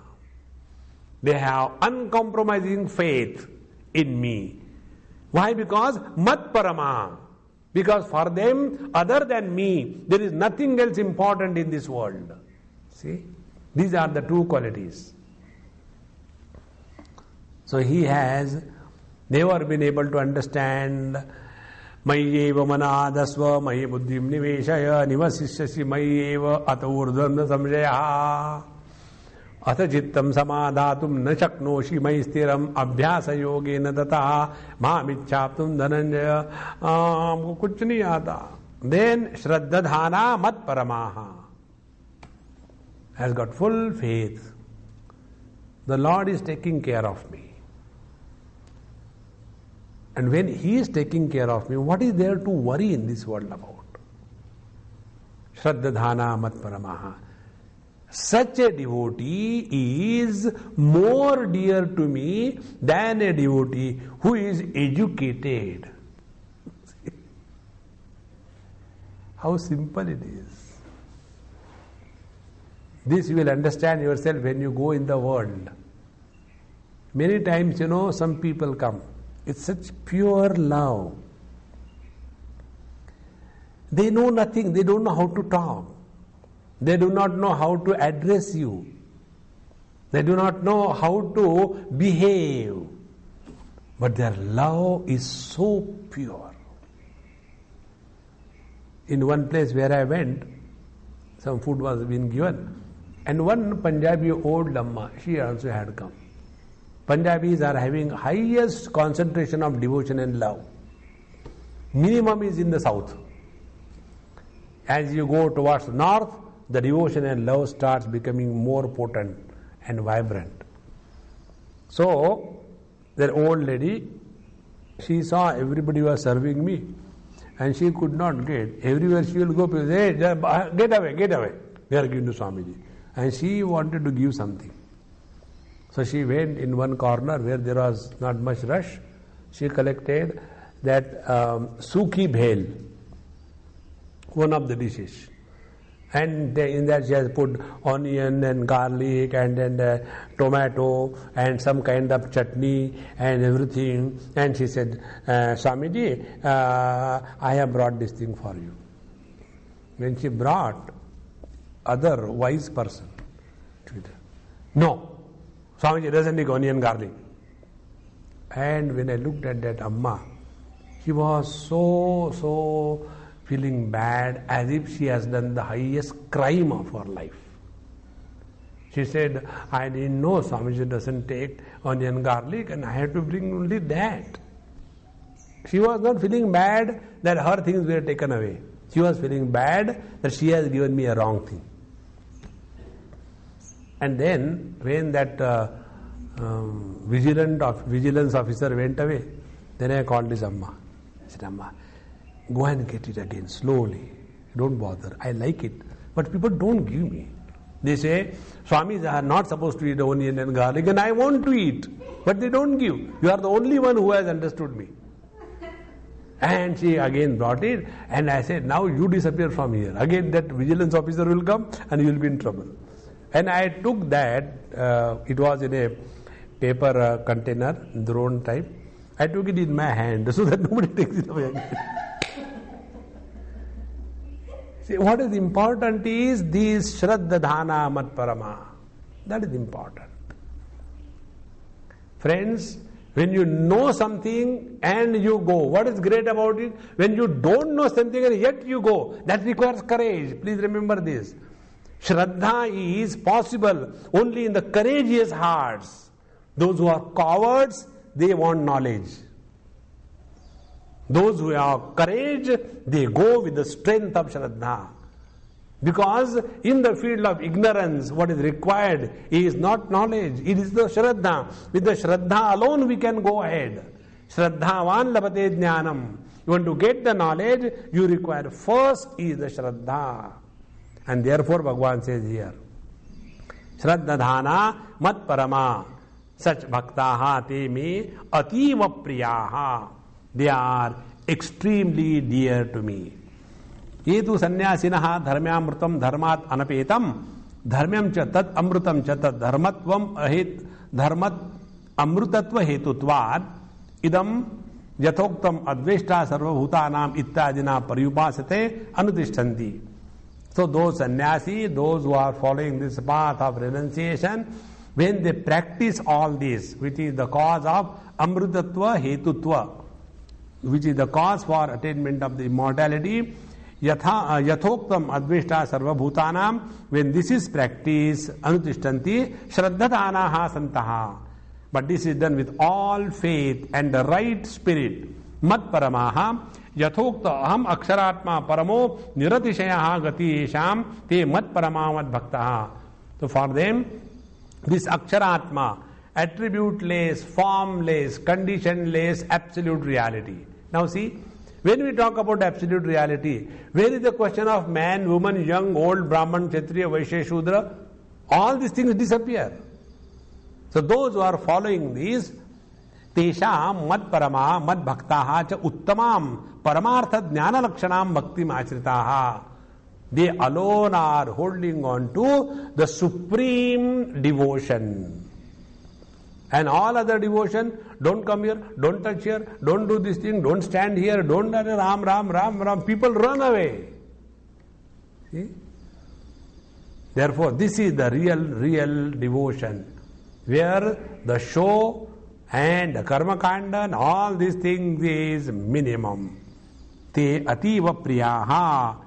They have uncompromising faith in me. Why? Because mat parama. Because for them, other than me, there is nothing else important in this world. See? These are the two qualities. So he has never been able to understand Mayyeva manadasva mayi buddhim niveshaya nivasishyasi mayyeva ataurdhamna samjaya atha chittam samadhatum na shaknoshi mayi stiram abhyasa yogena tata mamichhaptum dhananjaya हमको कुछ नहीं आता. Then shraddhadhana mat paramaha. Has got full faith. The Lord is taking care of me. And when He is taking care of me, what is there to worry in this world about? Shraddhadhana mat paramaha. Such a devotee is more dear to me than a devotee who is educated. How simple it is. This you will understand yourself when you go in the world. Many times, some people come. It's such pure love. They know nothing. They don't know how to talk. They do not know how to address you. They do not know how to behave. But their love is so pure. In one place where I went, some food was being given. And one Punjabi old Amma, she also had come. Punjabis are having highest concentration of devotion and love. Minimum is in the south. As you go towards north, the devotion and love starts becoming more potent and vibrant. So, that old lady, she saw everybody was serving me and she could not get. Everywhere she will go, people say, hey, get away. We are giving to Swamiji. And she wanted to give something. So she went in one corner where there was not much rush. She collected that Sukhi Bhel, one of the dishes. And in that she has put onion and garlic and then tomato and some kind of chutney and everything. And she said, Swamiji, I have brought this thing for you. When she brought, other wise person, no, Swamiji doesn't take onion garlic. And when I looked at that Amma, she was so feeling bad, as if she has done the highest crime of her life. She said, I didn't know Swamiji doesn't take onion garlic and I had to bring only that. She was not feeling bad that her things were taken away. She was feeling bad that she has given me a wrong thing. And then when that vigilance officer went away, then I called this Amma. I said, Amma, go and get it again slowly. Don't bother. I like it. But people don't give me. They say, Swamis are not supposed to eat onion and garlic and I want to eat. But they don't give. You are the only one who has understood me. And she again brought it and I said, now you disappear from here. Again that vigilance officer will come and you will be in trouble. And I took that, it was in a paper container, drone type. I took it in my hand so that nobody takes it away again. See, what is important is this Shraddha Dhana Mat Parama. That is important. Friends, when you know something and you go, what is great about it? When you don't know something and yet you go, that requires courage. Please remember this. Shraddha is possible only in the courageous hearts. Those who are cowards, they want knowledge. Those who have courage, they go with the strength of Shraddha. Because in the field of ignorance, what is required is not knowledge, it is the Shraddha. With the Shraddha alone we can go ahead. Shraddhavan labate jnanam. You want to get the knowledge, you require first is the Shraddha. And therefore Bhagavan says here, Shraddha dhana mat parama, such bhaktaha te me ativa priyaha. They are extremely dear to me. Yetu sannyasinaha dharmyamrutam dharmat anapetam dharmyam cha tat amrutam cha tat dharmatvam ahit dharmat amrutatva hetutvad idam yathoktam adveshta sarvabhutanam ittadina paryupasate anutishtanti. So those sannyasi, those who are following this path of renunciation, when they practice all this, which is the cause of amrutatva hetutva, which is the cause for attainment of the immortality, yathoktam adveshta sarvabhutanam, when this is practiced, anutishtanti shraddhatanaha santaha. But this is done with all faith and the right spirit. Mat paramaha yathokta aham aksharatma paramo niratishayaha gati yesham te mat parama mat bhaktaha. So for them, this aksharatma, attributeless, formless, conditionless, absolute reality. Now see, when we talk about absolute reality, where is the question of man, woman, young, old, Brahman, Kshatriya, Vaishya, Shudra? All these things disappear. So those who are following these, Tesham mad parama mad bhaktaha cha uttamam paramartha jnana lakshanam bhaktim achritaha. They alone are holding on to the supreme devotion. And all other devotion, don't come here, don't touch here, don't do this thing, don't stand here, don't Ram, Ram, Ram, Ram. People run away. See? Therefore, this is the real devotion, where the show and the karma kanda and all these things is minimum. Te ativa priyaha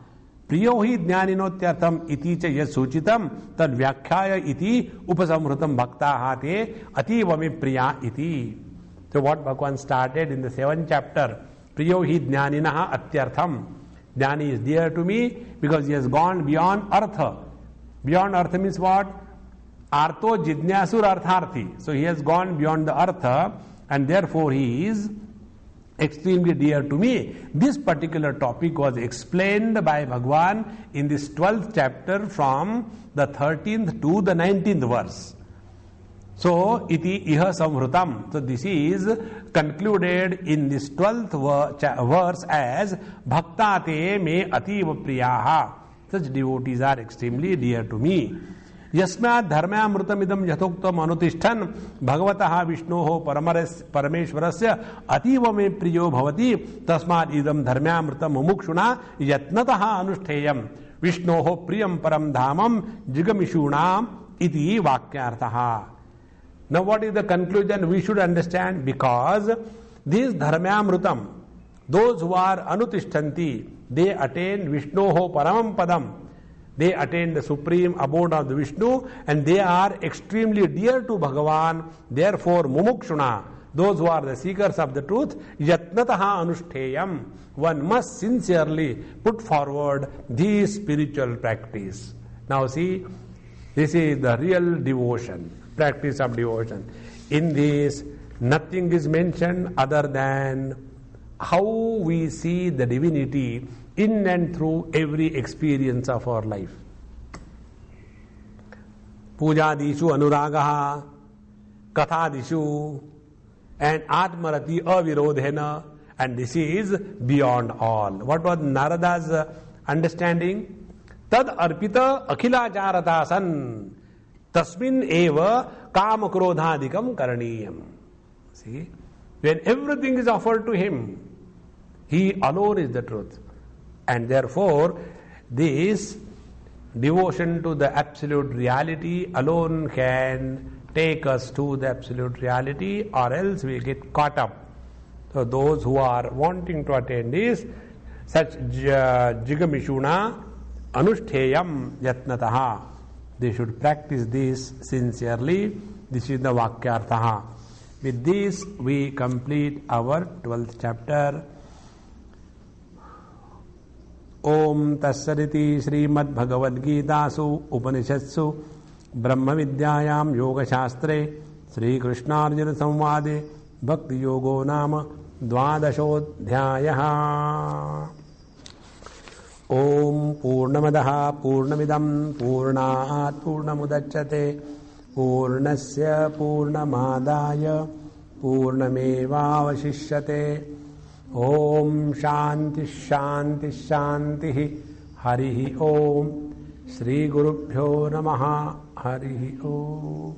priyo hi jnaninotyartham iti cha yas suchitam tad vyakhyaya iti upasamhrutam bhaktaha te ativa me priya iti. So what Bhagavan started in the 7th chapter, priyo hi jnaninaha atyartham. Jnani is dear to me because he has gone beyond artha. Beyond artha means what? Artho jidnyasur artharthi. So he has gone beyond the artha and therefore he is extremely dear to me. This particular topic was explained by Bhagavan in this 12th chapter from the 13th to the 19th verse. So, iti iha samhrutam. So, this is concluded in this 12th verse as bhaktate me ativa priyaha. Such devotees are extremely dear to me. Yasmat dharmamrutam idam yathoktam anutishtan bhagavataha vishnoho parameshwarasya ativa me priyo bhavati tasmat idam dharmamrutam mumukshuna yatnataha anushteyam vishnoho priyam param dhamam jigamishunam iti vakyarthaha. Now what is the conclusion we should understand? Because this dharmamrutam, those who are anutishtanti, they attain Vishnoho paramam padam. They attain the supreme abode of the Vishnu and they are extremely dear to Bhagavan. Therefore, mumukshuna, those who are the seekers of the truth, yatnataha anushteyam. One must sincerely put forward this spiritual practice. Now see, this is the real devotion, practice of devotion. In this, nothing is mentioned other than how we see the divinity in and through every experience of our life. Pujadishu anuragaha, kathadishu, and atmarati avirodhena, and this is beyond all. What was Narada's understanding? Tad arpita akhilacharatasan tasmin eva kamakrodhadikam karaniyam. See, when everything is offered to him, he alone is the truth. And therefore, this devotion to the absolute reality alone can take us to the absolute reality, or else we get caught up. So those who are wanting to attain this, such jigamishuna anushteyam yatnataha, they should practice this sincerely. This is the vakyarthaha. With this, we complete our 12th chapter. Om Tassariti Shrimad Bhagavad Gita Su Upanishadsu Brahma Vidyayam Yoga Shastre Sri Krishna Arjuna Samvade Bhakti Yogo Nama Dvadashodhyayaha. Om Purnamadaha Purnamidam Purnat Purnamudachyate Purnasya Purnamadaya Purnamevavashishyate. Om Shanti Shanti Shanti Harihi Om Shri Gurubhyo Namaha Harihi Om.